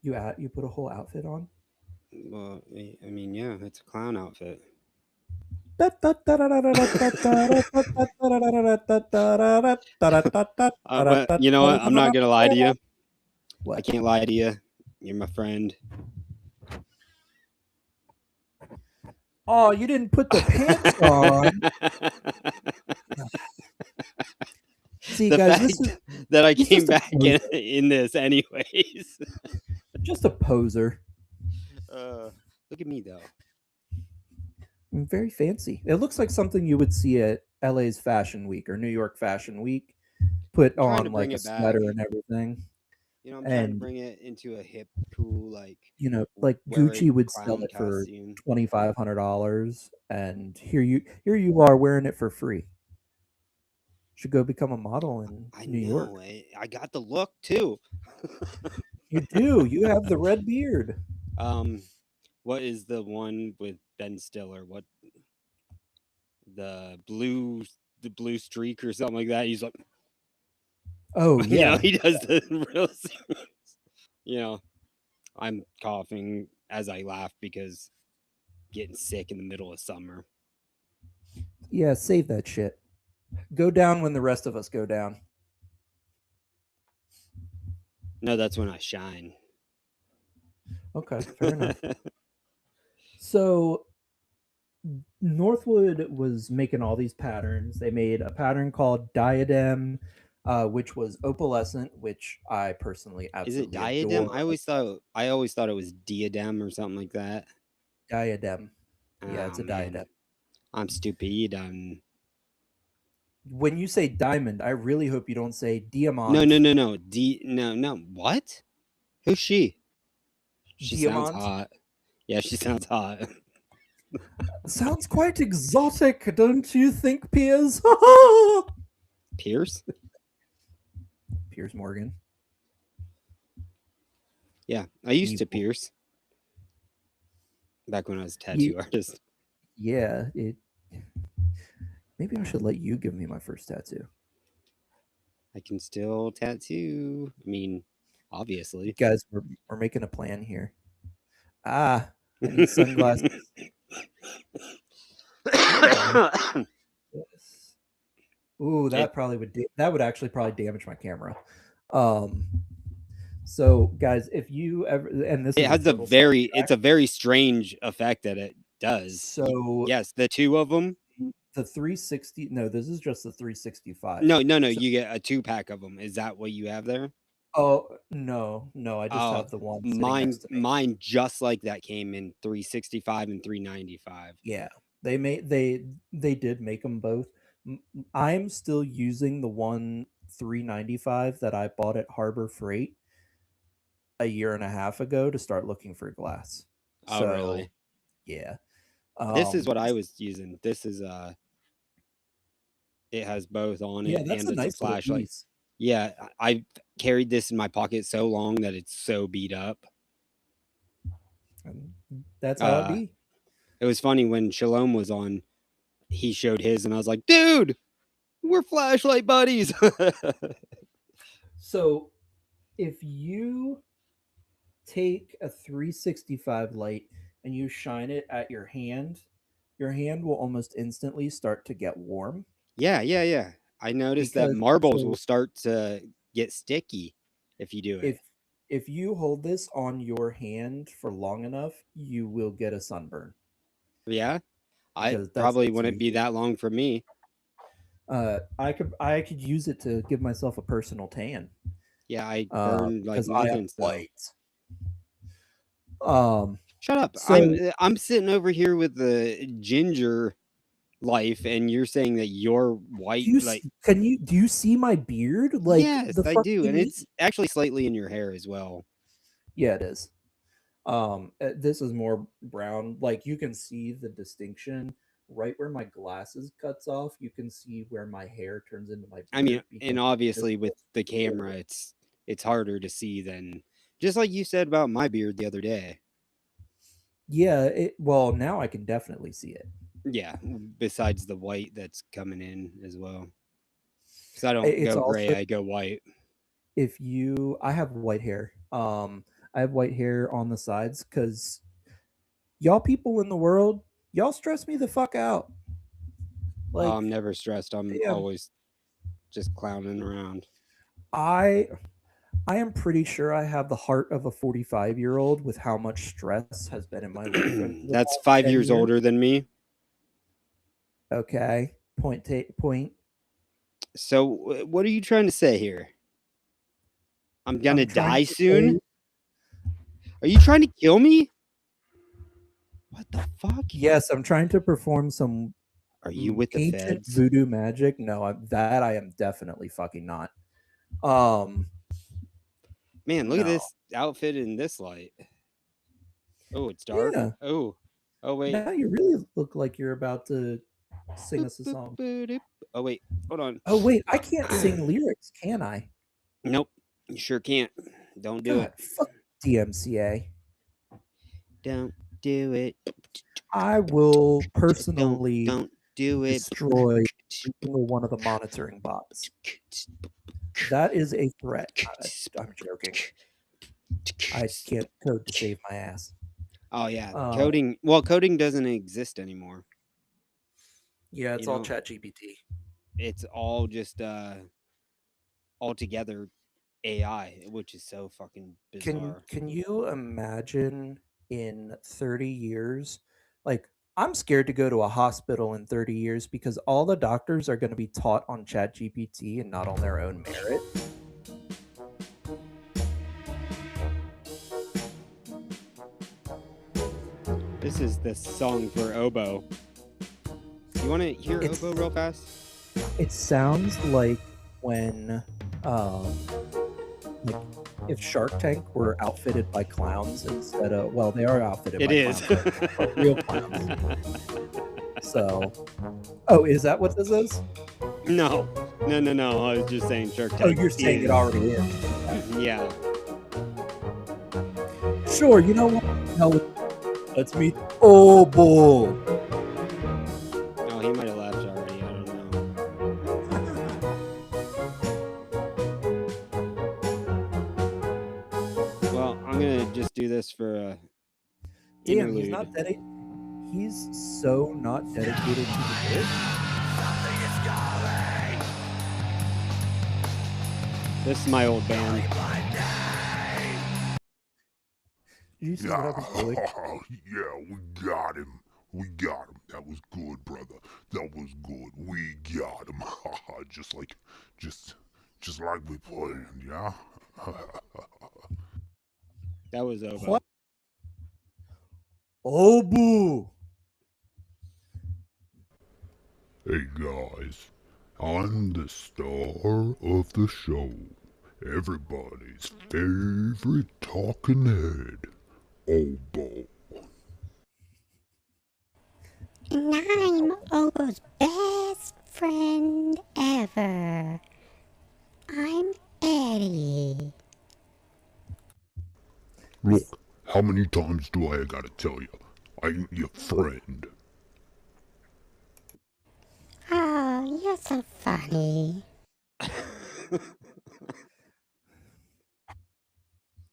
You put a whole outfit on. Well, I mean, yeah, it's a clown outfit. But you know what? I'm not gonna lie to you. I What? can't lie to you. You're my friend. Oh, you didn't put the pants on. See, The guys, this is fact that I he's came just a back poser. in this anyways. Just a poser. Uh, Look at me though. Very fancy. It looks like something you would see at LA's Fashion Week or New York Fashion Week. Put I'm trying to on bring like a it back. sweater and everything. I'm trying to And bring it into a hip, cool, like like Gucci wearing would sell clown it for costume. $2,500, and here you are wearing it for free. Should go become a model in I New York. know. I got the look too. You do. You have the red beard. um, what is the one with Ben Stiller. What the blue streak or something like that. He's like, Oh yeah, he does the real. I'm coughing as I laugh because getting sick in the middle of summer. yeah. Save that shit. Go down when the rest of us go down. No, that's when I shine. Okay, fair enough. So Northwood was making all these patterns. They made a pattern called Diadem, which was opalescent, which I personally Is it absolutely diadem? adore. I always thought it was diadem or something like that. Diadem. Yeah, it's Oh a man, diadem. I'm stupid. When you say diamond, I really hope you don't say No, diamant. no, no, no. No. What? Who's she? She sounds Diamant hot. Yeah, she sounds hot. sounds quite exotic, don't you think, Piers? Pierce? Piers Morgan. Yeah, I used to Evil. pierce back when I was a tattoo artist. Yeah, it. Maybe I should let you give me my first tattoo. I can still tattoo. I mean, obviously. Guys, we're making a plan here. Ah, I need sunglasses. Yes. Ooh, that probably would actually probably damage my camera. So guys, if you ever, and this It is has a total it's a very strange effect that it does. So Yes, the two of them. the 360. No, this is just the 365. No, So, you get a 2-pack of them. Is that what you have there? oh no, I just Oh, have the one sitting next to me. mine just like that came in 365 and 395. Yeah, they did make them both. I'm still using the one 395 that I bought at Harbor Freight a year and a half ago to start looking for glass. Oh, So really? yeah, This is what I was using. This is it has both on it, yeah, that's and a it's a nice little flashlight. piece. Yeah, I've carried this in my pocket so long that it's so beat up. And that's how it be. It was funny when Shalom was on, he showed his, and I was like, dude, we're flashlight buddies. So if you take a 365 light and you shine it at your hand will almost instantly start to get warm. Yeah. I noticed that marbles will start to get sticky if you do it. If you hold this on your hand for long enough, you will get a sunburn. Yeah, I probably wouldn't be that long for me. I could use it to give myself a personal tan. Yeah, I burn like nothing. White. Shut up! I'm sitting over here with the ginger life, and you're saying that you're white. Do you see my beard? Like, yes, I do, and it's actually slightly in your hair as well. Yeah, it is. This is more brown. Like, you can see the distinction right where my glasses cuts off. You can see where my hair turns into my beard. I mean, and obviously with the camera, it's harder to see than, just like you said about my beard the other day. Yeah, well, now I can definitely see it. Yeah, besides the white that's coming in as well. Because I don't go gray, I go white. I have white hair. I have white hair on the sides because y'all people in the world, y'all stress me the fuck out. Like, I'm never stressed. I'm always just clowning around. I am pretty sure I have the heart of a 45-year-old with how much stress has been in my life. That's 5 years older than me. Okay. Point. So, what are you trying to say here? I'm gonna die soon? Are you trying to kill me? What the fuck? Yes, I'm trying to perform some. Are you with the feds? Voodoo magic? No, I am definitely fucking not. Man, look at this outfit in this light. Oh, it's dark. Yeah. Oh, wait. Now you really look like you're about to sing us a song. Oh, wait. Hold on. Oh, wait. I can't sing lyrics, can I? Nope. You sure can't. Don't do it. Fuck DMCA. Don't do it. I will Don't personally don't do it. destroy every single one of the monitoring bots. That is a threat. I'm joking. I can't code to save my ass. Oh yeah, Uh, coding. Well, coding doesn't exist anymore. yeah, You it's all know, Chat GPT. it's all just altogether AI, which is so fucking bizarre. Can you imagine in 30 years? Like, I'm scared to go to a hospital in 30 years because all the doctors are going to be taught on Chat GPT and not on their own merit. This is the song for oboe. You want to hear It's oboe real fast? it sounds like when like if Shark Tank were outfitted by clowns instead of, well, they are outfitted It by is. clowns right now, but real clowns. So, oh, is that what this is? No. I was just saying Shark Oh, Tank you're saying it is. already is. Yeah. Sure, you know what? Hell, let's meet Obo. Oh, he might have left already. I don't know. Well, I'm gonna just do this for a Damn, interlude. he's so not dedicated to the bit. This is my old band. Did you see what I was doing? Yeah, we got him. We got him. That was good, brother. That was good. We got him. just like we planned, yeah? That was oboe. What? Obu. Hey guys, I'm the star of the show. Everybody's favorite talking head, Obo. And I'm Obo's best friend ever. I'm Eddie. Look, how many times do I gotta tell you? I ain't your friend. Oh, you're so funny.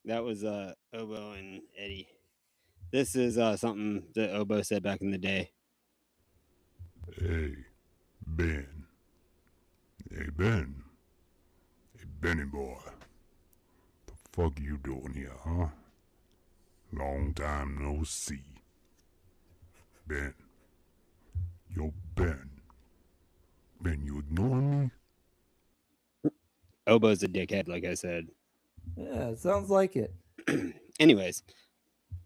That was oboe and Eddie. This is something that oboe said back in the day. Hey, Ben. Hey, Ben. Hey, Benny boy. The fuck you doing here, huh? Long time no see. Ben. Yo, Ben. Ben, you ignoring me? Oboe's a dickhead, like I said. Yeah, it sounds like it. Anyways,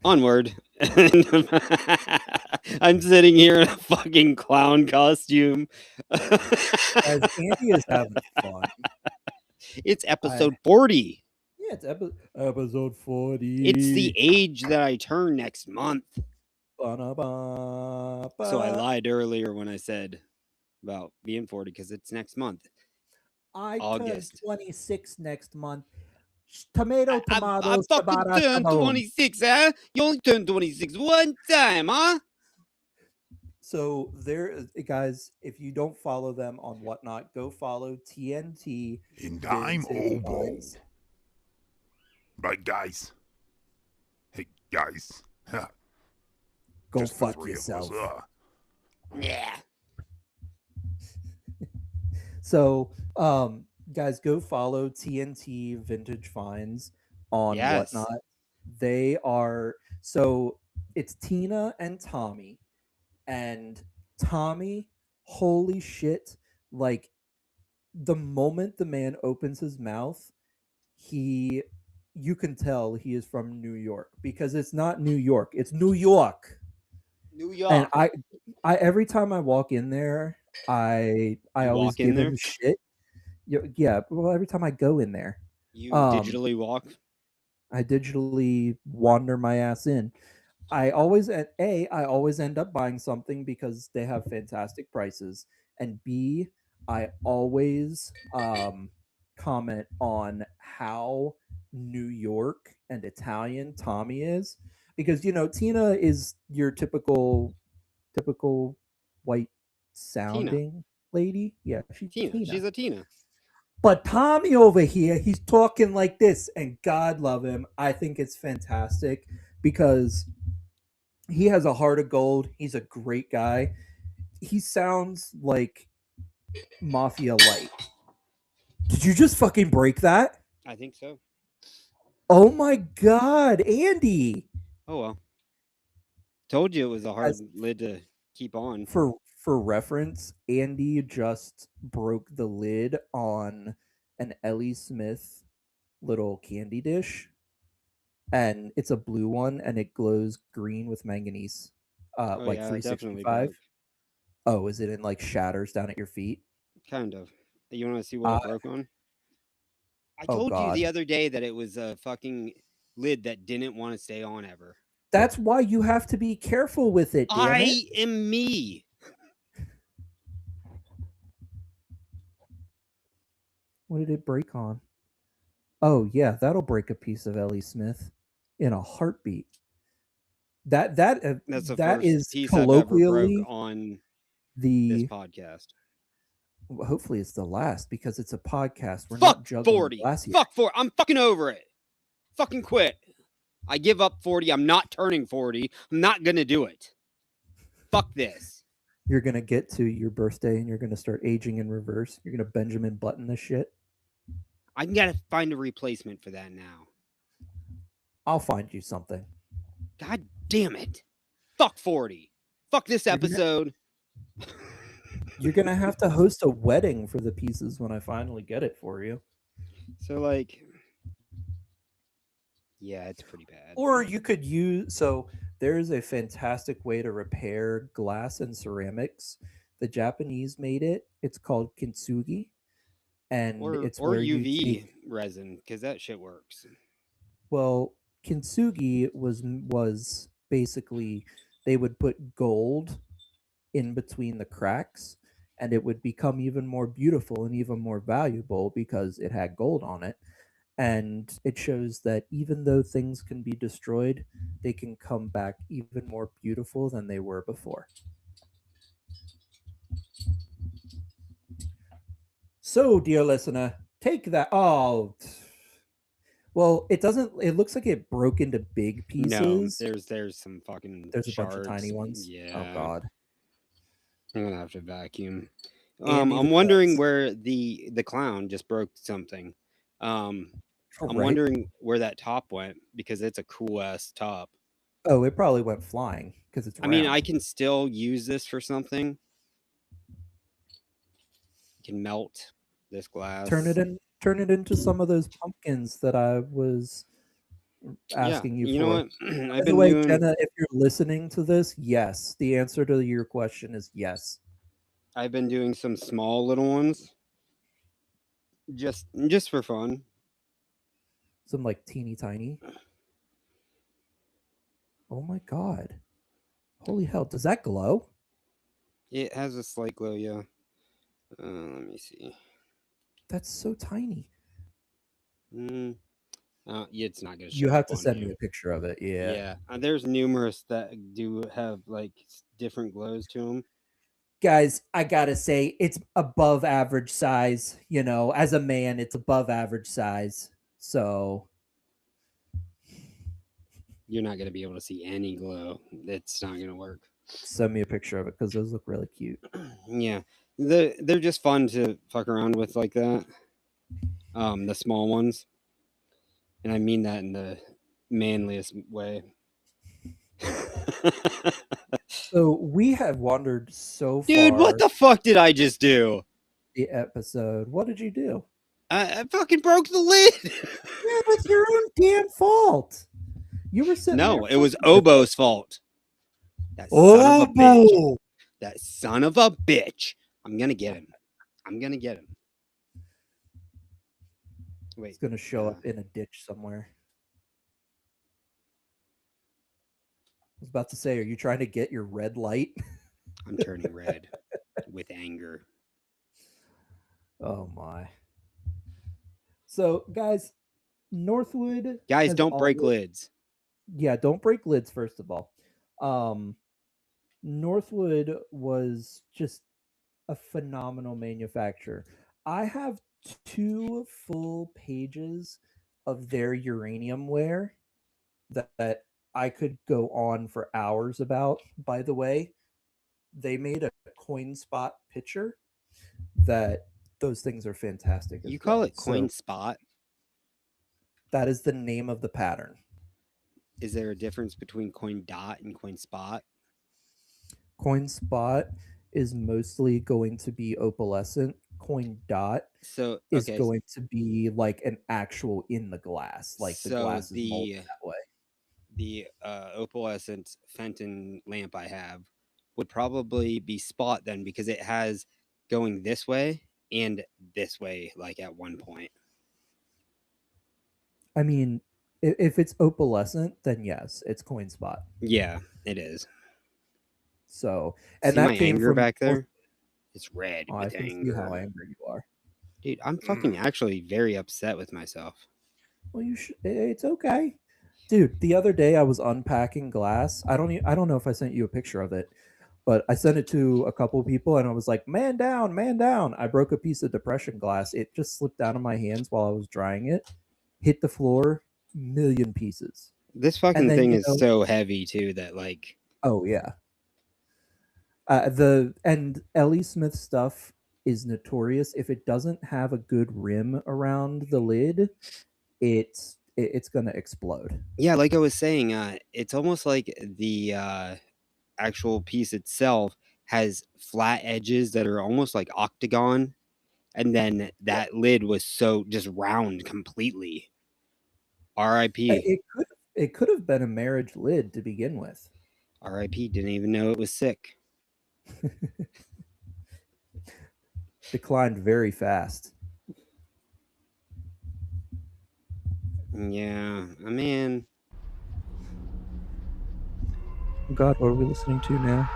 onward. I'm sitting here in a fucking clown costume. As Andy is having fun. It's episode 40. Yeah, it's episode 40. It's the age that I turn next month. Ba-na-ba, So I ba. lied earlier when I said about being 40 because it's next month. I turn August. 26 next month. Tomato, I tomatoes, fucking tabata, turned shaboom. 26, huh? You only turned 26 one time, huh? So there, guys, if you don't follow them on Whatnot, go follow TNT And I'm Vintage Obo. Finds. Right, guys? Hey, guys. Go Just the fuck three of us, yourself. Yeah. So, guys, go follow TNT Vintage Finds on Yes. Whatnot. They are, so it's Tina and Tommy, and Tommy, holy shit, like the moment the man opens his mouth, you can tell he is from New York because it's not New York, it's New York. New And York. I every time I walk in there, I You always walk in give him there? shit. Yeah, well, every time I go in there, You um, digitally walk? I digitally wander my ass in. I always end up buying something because they have fantastic prices, and B, I always comment on how New York and Italian Tommy is because Tina is your typical white sounding lady. Yeah, she's Tina. Tina. She's a Tina. But Tommy over here, he's talking like this, and God love him. I think it's fantastic because he has a heart of gold. He's a great guy. He sounds like Mafia Light. Did you just fucking break that? I think so. Oh my God, Andy. Oh well. Told you it was a hard As- lid to keep on. For reference, Andy just broke the lid on an Ellie Smith little candy dish, and it's a blue one, and it glows green with manganese, Oh like yeah, it definitely 365. broke. Oh, is it in like shatters down at your feet? Kind of. You want to see what Uh, it broke on? I Oh, told you the God. other day that it was a fucking lid that didn't want to stay on ever. That's why you have to be careful with it, damn it. I am me. What did it break on? Oh yeah, that'll break a piece of Ellie Smith in a heartbeat. That's the that first is piece I've ever broke colloquially on this the. podcast. Well, hopefully it's the last because it's a podcast. We're Fuck not juggling 40. glass yet. Fuck 40. I'm fucking over it. Fucking quit. I give up 40. I'm not turning 40. I'm not gonna do it. Fuck this. You're gonna get to your birthday and you're gonna start aging in reverse. You're gonna Benjamin Button this shit. I gotta find a replacement for that now. I'll find you something. God damn it. Fuck 40. Fuck this episode. You're gonna have to host a wedding for the pieces when I finally get it for you. So like, yeah, it's pretty bad. Or you could use there's a fantastic way to repair glass and ceramics. The Japanese made it. It's called kintsugi. And it's or where you UV take, resin, because that shit works. well, kintsugi was basically they would put gold in between the cracks and it would become even more beautiful and even more valuable because it had gold on it. And it shows that even though things can be destroyed, they can come back even more beautiful than they were before. So, dear listener, take that. Oh, well, it doesn't. It looks like it broke into big pieces. No, there's some fucking There's a shards. bunch of tiny ones. Yeah. Oh God. I'm gonna have to vacuum. Andy I'm the wondering Pets. where the clown just broke something. I'm Right? wondering where that top went because it's a cool ass top. Oh, it probably went flying because it's. I mean, I round. can still use this for something. I can melt this glass. Turn it into some of those pumpkins that I was asking you for. You know what? By I've the been way, doing. Jenna, if you're listening to this, yes. The answer to your question is yes. I've been doing some small little ones, just for fun. Some like teeny tiny. Oh my God! Holy hell! Does that glow? It has a slight glow, yeah. Let me see. That's so tiny. Yeah, it's not gonna show. You have to up on send me here. a picture of it. Yeah. Yeah, there's numerous that do have like different glows to them. Guys, I gotta say, it's above average size. As a man, it's above average size. So You're not gonna be able to see any glow. It's not gonna work. send me a picture of it because those look really cute. Yeah, they're just fun to fuck around with like that. The small ones, and I mean that in the manliest way. So we have wandered so far. Dude, what the fuck did I just do? The episode. What did you do? I fucking broke the lid. Yeah, it's your own damn fault. You were sitting. No, there it was fucking with it. Obo's fault. That son of a bitch. That son of a bitch. I'm gonna get him. Wait. It's gonna show up in a ditch somewhere. I was about to say, are you trying to get your red light? I'm turning red with anger. Oh my. So, guys, Northwood. Guys, has don't break always- lids. Yeah, don't break lids first of all. Um, Northwood was just a phenomenal manufacturer. I have 2 full pages of their uranium ware that I could go on for hours about. By the way, they made a coin spot picture that those things are fantastic as You call well. it coin So spot? that is the name of the pattern. Is there a difference between coin dot and coin spot? Coin spot is mostly going to be opalescent. Coin dot So is okay, going to be like an actual in the glass, like the so glass is molded that way. the opalescent Fenton lamp I have would probably be spot then, because it has going this way and this way, like at one point. I mean, if it's opalescent, then yes, it's coin spot. Yeah, it is. So, and See my that came anger from back North. there? It's red Oh, I with can see how anger. angry you are. Dude, I'm fucking actually very upset with myself. Well, you should. It's okay, dude. The other day I was unpacking glass. I don't know if I sent you a picture of it, but I sent it to a couple people, and I was like, "Man down, man down." I broke a piece of depression glass. It just slipped out of my hands while I was drying it, hit the floor, million pieces. This And fucking then thing you is know, so heavy too that like oh yeah, the and Ellie Smith stuff is notorious. If it doesn't have a good rim around the lid, it's gonna explode. yeah, like I was saying, it's almost like the actual piece itself has flat edges that are almost like octagon, and then that lid was so just round completely. R.I.P. It could have been a marriage lid to begin with. R.I.P. Didn't even know it was sick. Declined very fast. Yeah, I mean, Oh God, what are we listening to now?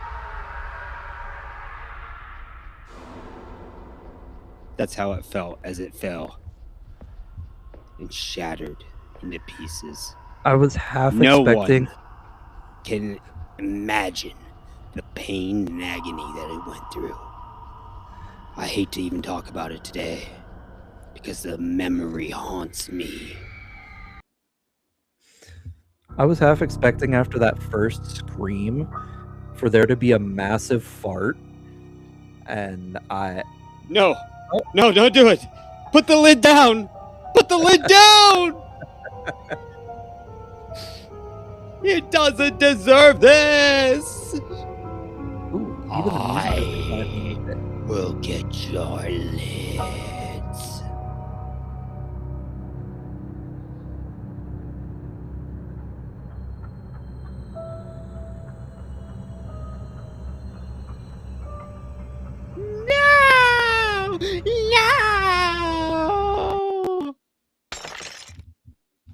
that's how it felt as it fell and shattered into pieces. I was half No expecting. one can imagine the pain and agony that it went through. I hate to even talk about it today because the memory haunts me. I was half expecting after that first scream for there to be a massive fart, and No, no, don't do it. Put the lid down. Put the lid down. It doesn't deserve this. ooh, even the music is declining a bit. Will get your lids. No! No!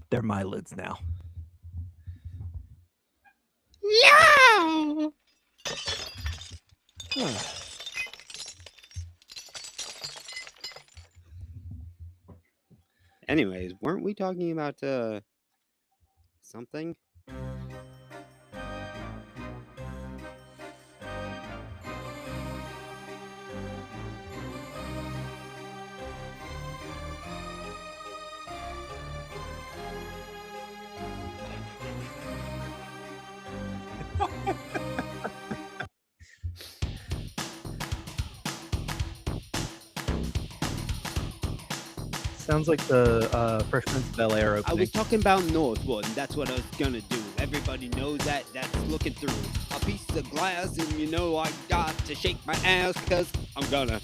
They're my lids now. No! Anyways, weren't we talking about something? Sounds like the Fresh Prince of Bel-Air I opening. was talking about Northwood, and that's what I was gonna do. Everybody knows that. That's looking through a piece of glass, and you know I got to shake my ass because I'm gonna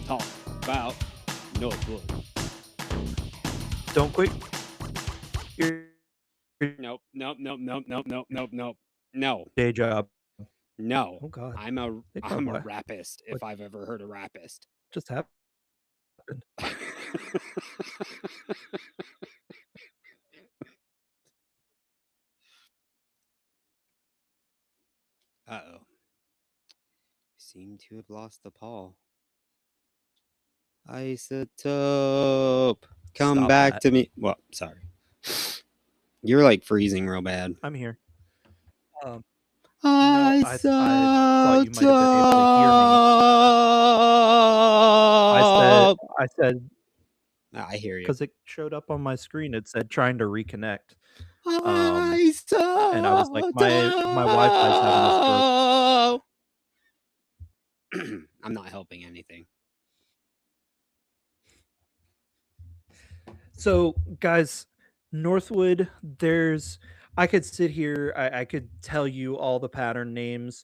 talk about Northwood. Don't quit. Nope, nope, nope, nope, nope, nope, nope, nope. No, Day job. no. Oh God, I'm a Hey, I'm a cowboy. rapist if I've ever heard a rapist. just happened. Uh-oh. Seem to have lost the Paul. Isotope. Come Stop back that. to me. Well, sorry. You're like freezing real bad. I'm here. No, I I thought you might have been able to hear me. I said I hear you. because it showed up on my screen. It said trying to reconnect. I And I was like, my Wi-Fi's having a stroke. I'm not helping anything. So, guys, Northwood, I could sit here, I could tell you all the pattern names.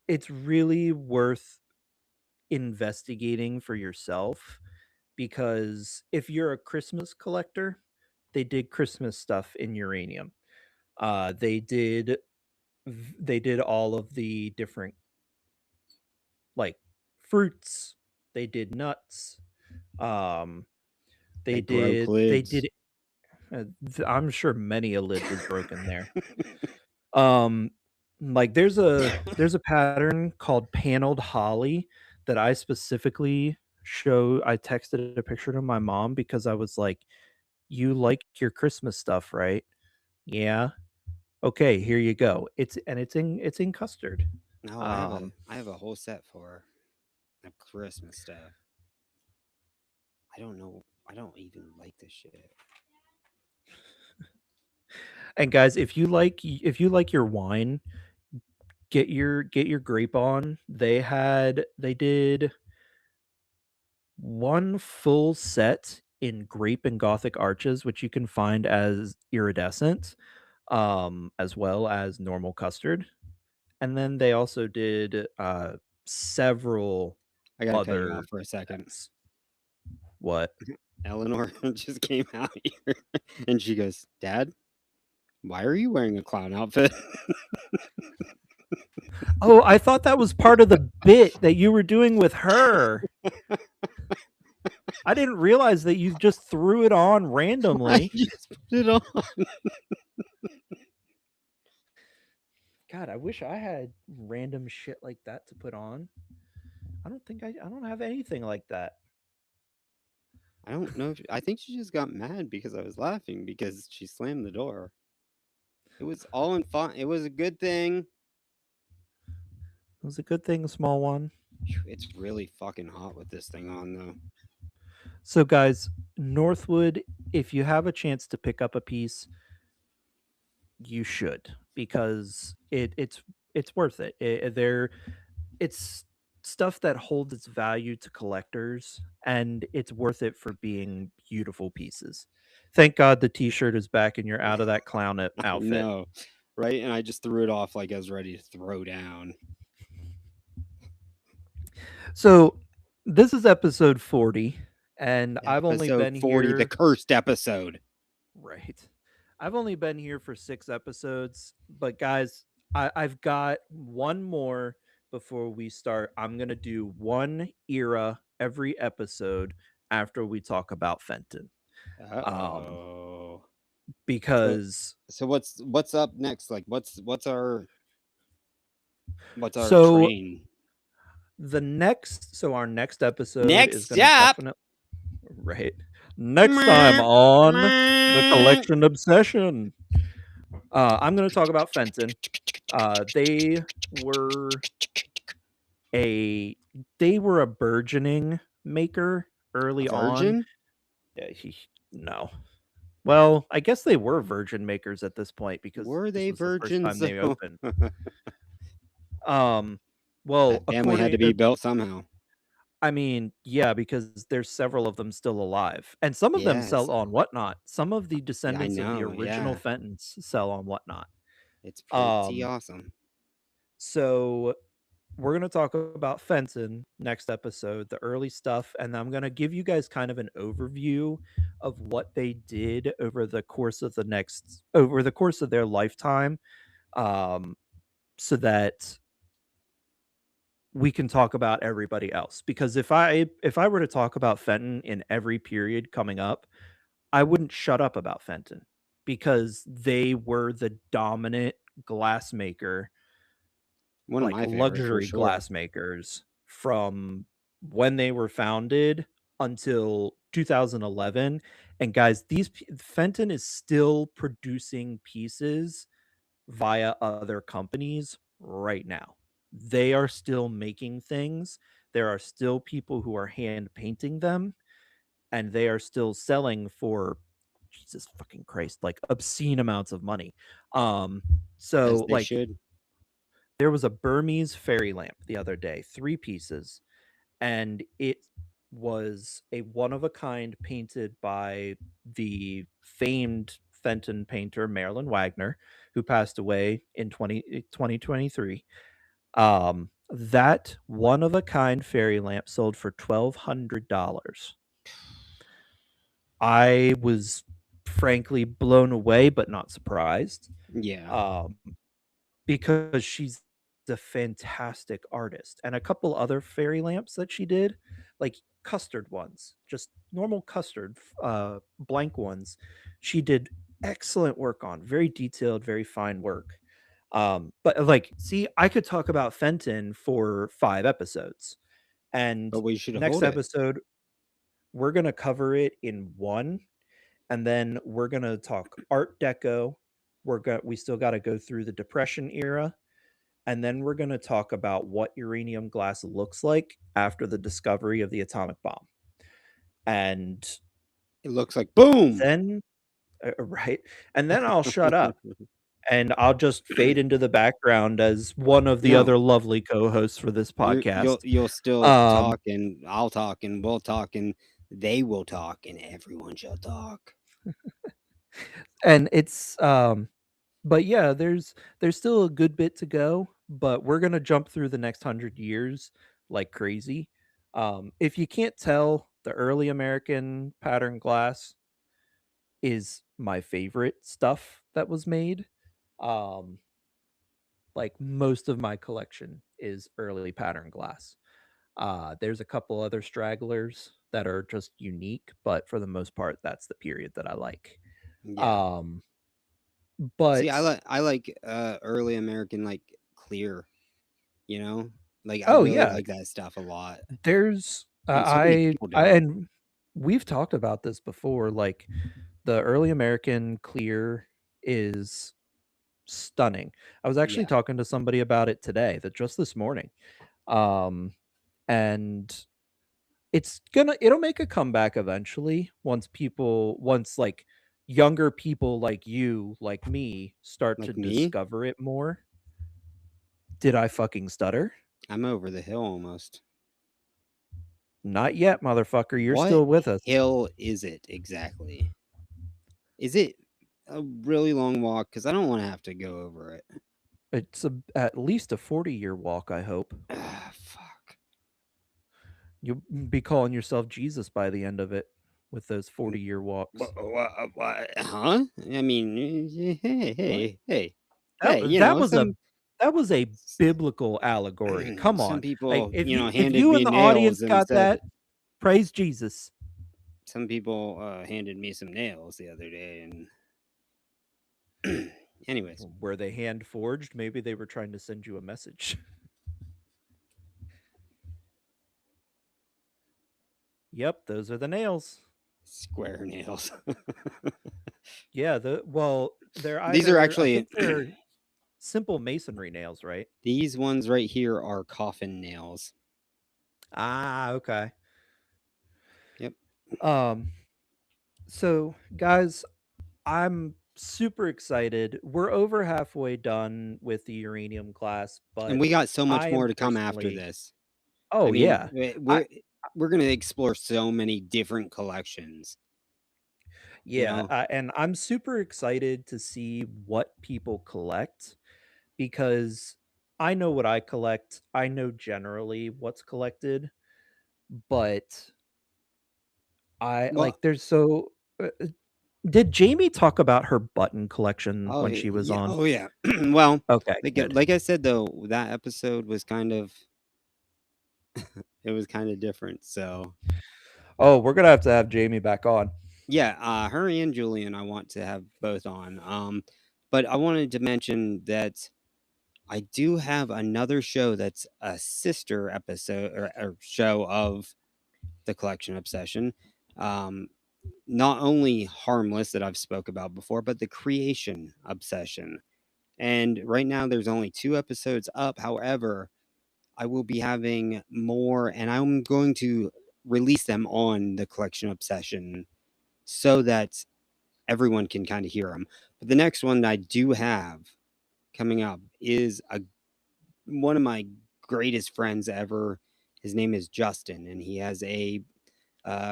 It's really worth investigating for yourself, because if you're a Christmas collector, they did Christmas stuff in uranium. They did all of the different, like, fruits. They did nuts. They broke lids. did I'm sure many a lid was broken there. Like there's a pattern called paneled holly that I specifically I texted a picture to my mom because I was like, "You like your Christmas stuff, right?" "Yeah." "Okay, here you go." It's in custard. No, I have a whole set for of Christmas stuff. I don't know. I don't even like this shit. And guys, if you like your wine, get your grape on. They did one full set in grape and Gothic arches, which you can find as iridescent, as well as normal custard. And then they also did several I gotta cut you other off for a second. sets. What? Eleanor just came out here and she goes, "Dad, why are you wearing a clown outfit?" Oh, I thought that was part of the bit that you were doing with her. I didn't realize that you just threw it on I randomly. just put it on. God, I wish I had random shit like that to put on. I don't have anything like that. I don't know. I think she just got mad because I was laughing because she slammed the door. It was all in fun. It was a good thing. It was a good thing, small one. It's really fucking hot with this thing on, though. So, guys, Northwood, if you have a chance to pick up a piece, you should, because it's worth it. It's stuff that holds its value to collectors, and it's worth it for being beautiful pieces. Thank God the T-shirt is back, and you're out of that clown outfit. No, right? And I just threw it off like I was ready to throw down. So, this is episode 40, and I've only been 40, here. the cursed episode. Right. I've only been here for 6 episodes, but guys, I've got one more before we start. I'm going to do one era every episode after we talk about Fenton. Uh-oh. Because so what's up next? Like what's our train? Our next episode next is going to definitely right. Next time on The Collection Obsession. I'm going to talk about Fenton. They were a burgeoning maker early on. Yeah, no. Well, I guess they were virgin makers at this point, because were they virgins? The first time they opened. Well, that family had to be built somehow. I mean, yeah, because there's several of them still alive, and some of them sell on Whatnot. Some of the descendants of the original Fentons sell on Whatnot. It's pretty awesome. So we're going to talk about Fenton next episode, the early stuff, and I'm going to give you guys kind of an overview of what they did over the course of their lifetime, so that we can talk about everybody else. Because if I were to talk about Fenton in every period coming up, I wouldn't shut up about Fenton, because they were the dominant glass maker, one of my luxury glass makers, from when they were founded until 2011. And guys, Fenton is still producing pieces via other companies right now. They are still making things. There are still people who are hand painting them, and they are still selling for Jesus fucking Christ, like obscene amounts of money. As So they like should. there was a Burmese fairy lamp the other day, 3 pieces, and it was a one of a kind painted by the famed Fenton painter Marilyn Wagner, who passed away in 2023. That one of a kind fairy lamp sold for $1,200. I was frankly blown away, but not surprised. Yeah. Um, because she's a fantastic artist. And a couple other fairy lamps that she did, like custard ones, just normal custard, blank ones, she did excellent work on. Very detailed, very fine work. But like, see, I could talk about Fenton for 5 episodes. And But we should next hold it. episode, we're gonna cover it in one, and then we're gonna talk Art Deco. We still got to go through the Depression era, and then we're going to talk about what uranium glass looks like after the discovery of the atomic bomb. And It looks like boom. then, right? And then I'll shut up and I'll just fade into the background as one of the No. other lovely co-hosts for this podcast. You'll still talk, and I'll talk, and we'll talk, and they will talk, and everyone shall talk. And it's but yeah, there's still a good bit to go, but we're gonna jump through the next 100 years like crazy. If you can't tell, the early American pattern glass is my favorite stuff that was made. Um, like most of my collection is early pattern glass. There's a couple other stragglers that are just unique, but for the most part, that's the period that I like. Yeah. But See, I like early American, like clear, you know? Like I oh really yeah, like that stuff a lot. there's And so many people don't. and we've talked about this before. Like the early American clear is stunning. I was actually Yeah. talking to somebody about it today, that just this morning. And it'll make a comeback eventually once like younger people like you, like me, start to Like me? discover it more. Did I fucking stutter? I'm over the hill almost. Not yet, motherfucker. You're What still with us. hill is it exactly? Is it a really long walk? Because I don't want to have to go over it. It's at least a 40-year walk, I hope. Ah, fuck. You'll be calling yourself Jesus by the end of it with those 40-year walks. What? Huh? I mean, hey. That was a biblical allegory. Come on. Some people, Like, if handed you me in the nails audience and got said, that, praise Jesus. Some people handed me some nails the other day, and anyways, Were they hand forged? Maybe they were trying to send you a message. Yep, those are the nails. square nails. Yeah, they're These are I actually think they're simple masonry nails, right? these ones right here are coffin nails. Ah, okay. Yep. So guys, I'm super excited. We're over halfway done with the uranium class, but And we got so much I more am to come after personally- this. Oh I mean, yeah. we're going to explore so many different collections. Yeah, know? and I'm super excited to see what people collect, because I know what I collect. I know generally what's collected, but Well- like there's so did Jamie talk about her button collection Oh, when she was yeah. on? Oh yeah. Well, Okay, good. like I said though, that episode was kind of it was kind of different. So Oh, we're gonna have to have Jamie back on. yeah, her and Julian I want to have both on. But I wanted to mention that I do have another show that's a sister episode or show of the Collection Obsession. not only Harmless that I've spoke about before, but the Creation Obsession. And right now there's only 2 episodes up. However, I will be having more, and I'm going to release them on the Collection Obsession so that everyone can kind of hear them. But the next one that I do have coming up is one of my greatest friends ever. His name is Justin, and he has a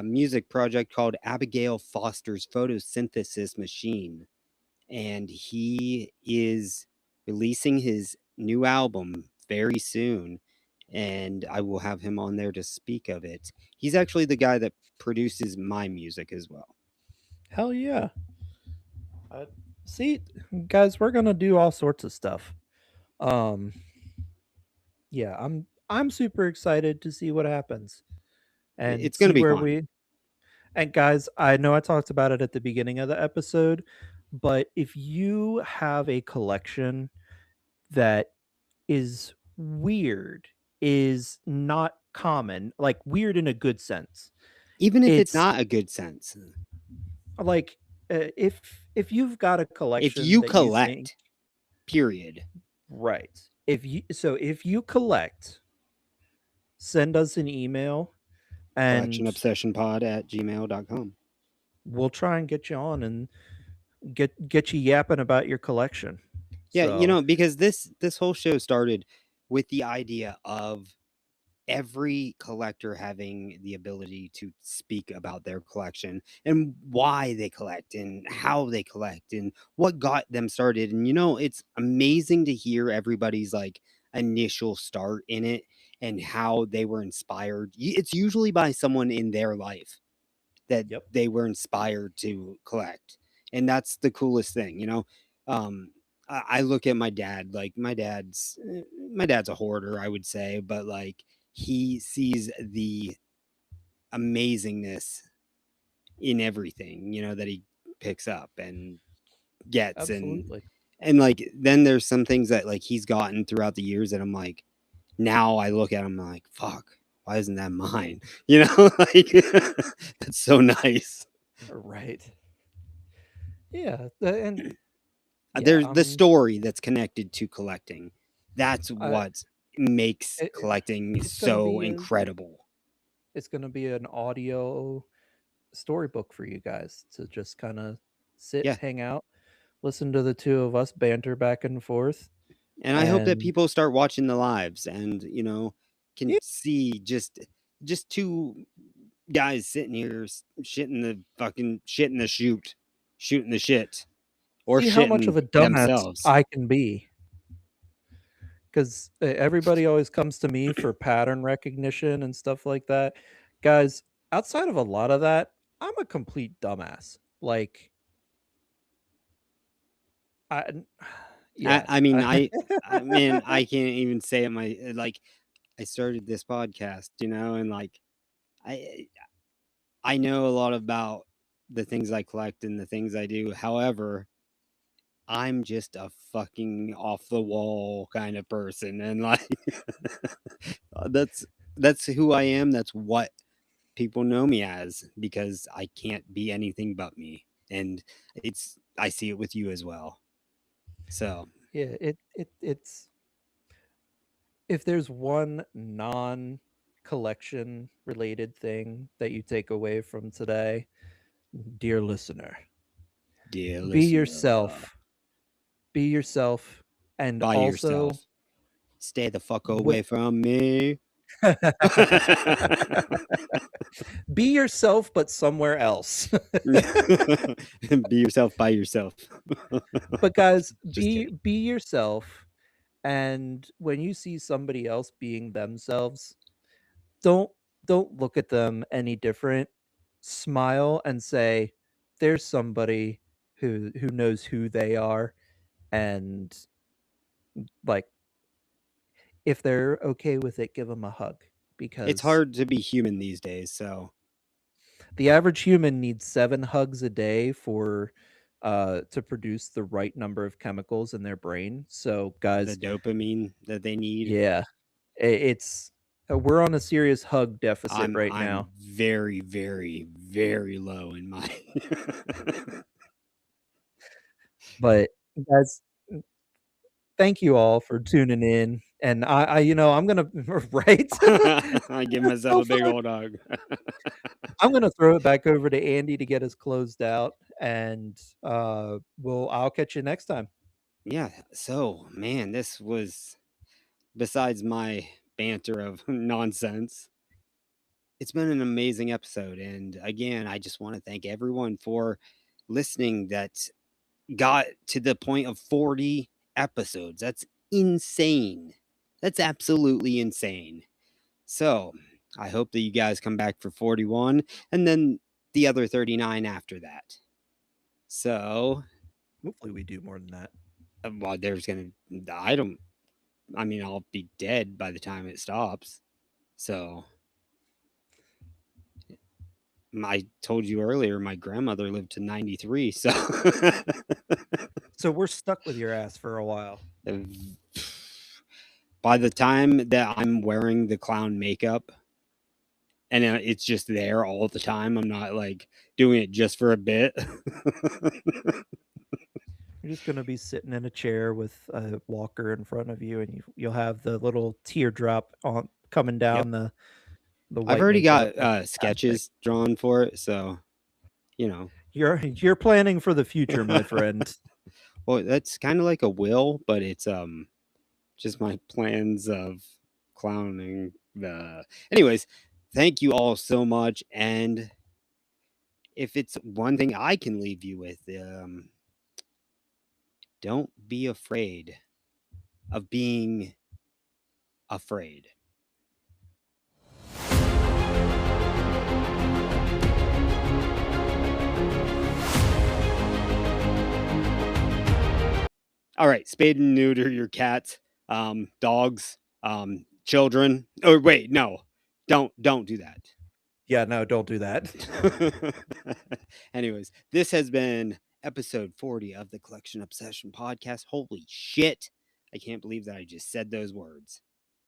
music project called Abigail Foster's Photosynthesis Machine. And he is releasing his new album very soon. And I will have him on there to speak of it. He's actually the guy that produces my music as well. Hell yeah. See, guys, we're gonna do all sorts of stuff. Um, yeah, I'm super excited to see what happens and It's going to see be where fun. we. And guys, I know I talked about it at the beginning of the episode, but if you have a collection that is weird, is not common, like weird in a good sense, Even if it's it's not a good sense. like if you've got a If collection you that you think collect, period. right, if you collect, send us an email and collectionobsessionpod@gmail.com. we'll try and get you on and get you yapping about your collection. Yeah, So because this whole show started with the idea of every collector having the ability to speak about their collection and why they collect and how they collect and what got them started. And it's amazing to hear everybody's like initial start in it and how they were inspired. It's usually by someone in their life that Yep. they were inspired to collect. And that's the coolest thing. I look at my dad, like my dad's a hoarder, I would say, but like he sees the amazingness in everything, that he picks up and gets. Absolutely. And like then there's some things that like he's gotten throughout the years that I'm like, now I look at him like, fuck, why isn't that mine? Like that's so nice. Right. Yeah, and There's the story that's connected to collecting. That's I- what makes it- collecting it's gonna so be incredible. it's going to be an audio storybook for you guys to just kind of sit, Yeah. hang out, listen to the two of us banter back and forth. And I hope that And- people start watching the lives and can Yeah. see just two guys sitting here shooting the shit or See how much shitting of a dumbass themselves. I can be. Because everybody always comes to me for pattern recognition and stuff like that. Guys, outside of a lot of that, I'm a complete dumbass. Like, yeah. I mean, I man, I can't even say it. Like, I started this podcast, and like, I know a lot about the things I collect and the things I do. However, I'm just a fucking off the wall kind of person, and like, that's who I am. That's what people know me as because I can't be anything but me, and I see it with you as well. So Yeah, it's if there's one non-collection related thing that you take away from today, dear listener, dear be listener, yourself. Be yourself, and by also yourself. Stay the fuck away from me. be yourself, but somewhere else. Be yourself by yourself. But guys, Just be kidding. yourself, and when you see somebody else being themselves, don't look at them any different. Smile and say, "There's somebody who knows who they are," and like, if they're okay with it, give them a hug, because It's hard to be human these days, so the average human needs 7 hugs a day for to produce the right number of chemicals in their brain. So the guys, dopamine that they need. yeah, it's we're on a serious hug deficit right now. I'm very, very, very low in my. But guys, thank you all for tuning in. And I'm gonna right. I give That's myself so a big fun. old hug. I'm gonna throw it back over to Andy to get us closed out, and I'll catch you next time. Yeah. So, man, this was, besides my banter of nonsense, it's been an amazing episode. And again, I just want to thank everyone for listening that got to the point of 40 episodes. That's insane. That's absolutely insane. So, I hope that you guys come back for 41 and then the other 39 after that. So, Hopefully, we do more than that. well, I'll be dead by the time it stops. So, I told you earlier, my grandmother lived to 93. So, So we're stuck with your ass for a while. by the time that I'm wearing the clown makeup and it's just there all the time, I'm not like doing it just for a bit. You're just gonna be sitting in a chair with a walker in front of you, and you'll have the little teardrop on coming Yep. down the I've white already makeup. got sketches drawn for it, so You're planning for the future, my friend. Well, that's kind of like a will, but it's just my plans of clowning the. Anyways, thank you all so much, and if it's one thing I can leave you with, don't be afraid of being afraid. All right, spade and neuter your cats, dogs, children. Oh wait, no, don't do that. Yeah, no, don't do that. Anyways, this has been episode 40 of the Collection Obsession podcast. Holy shit! I can't believe that I just said those words.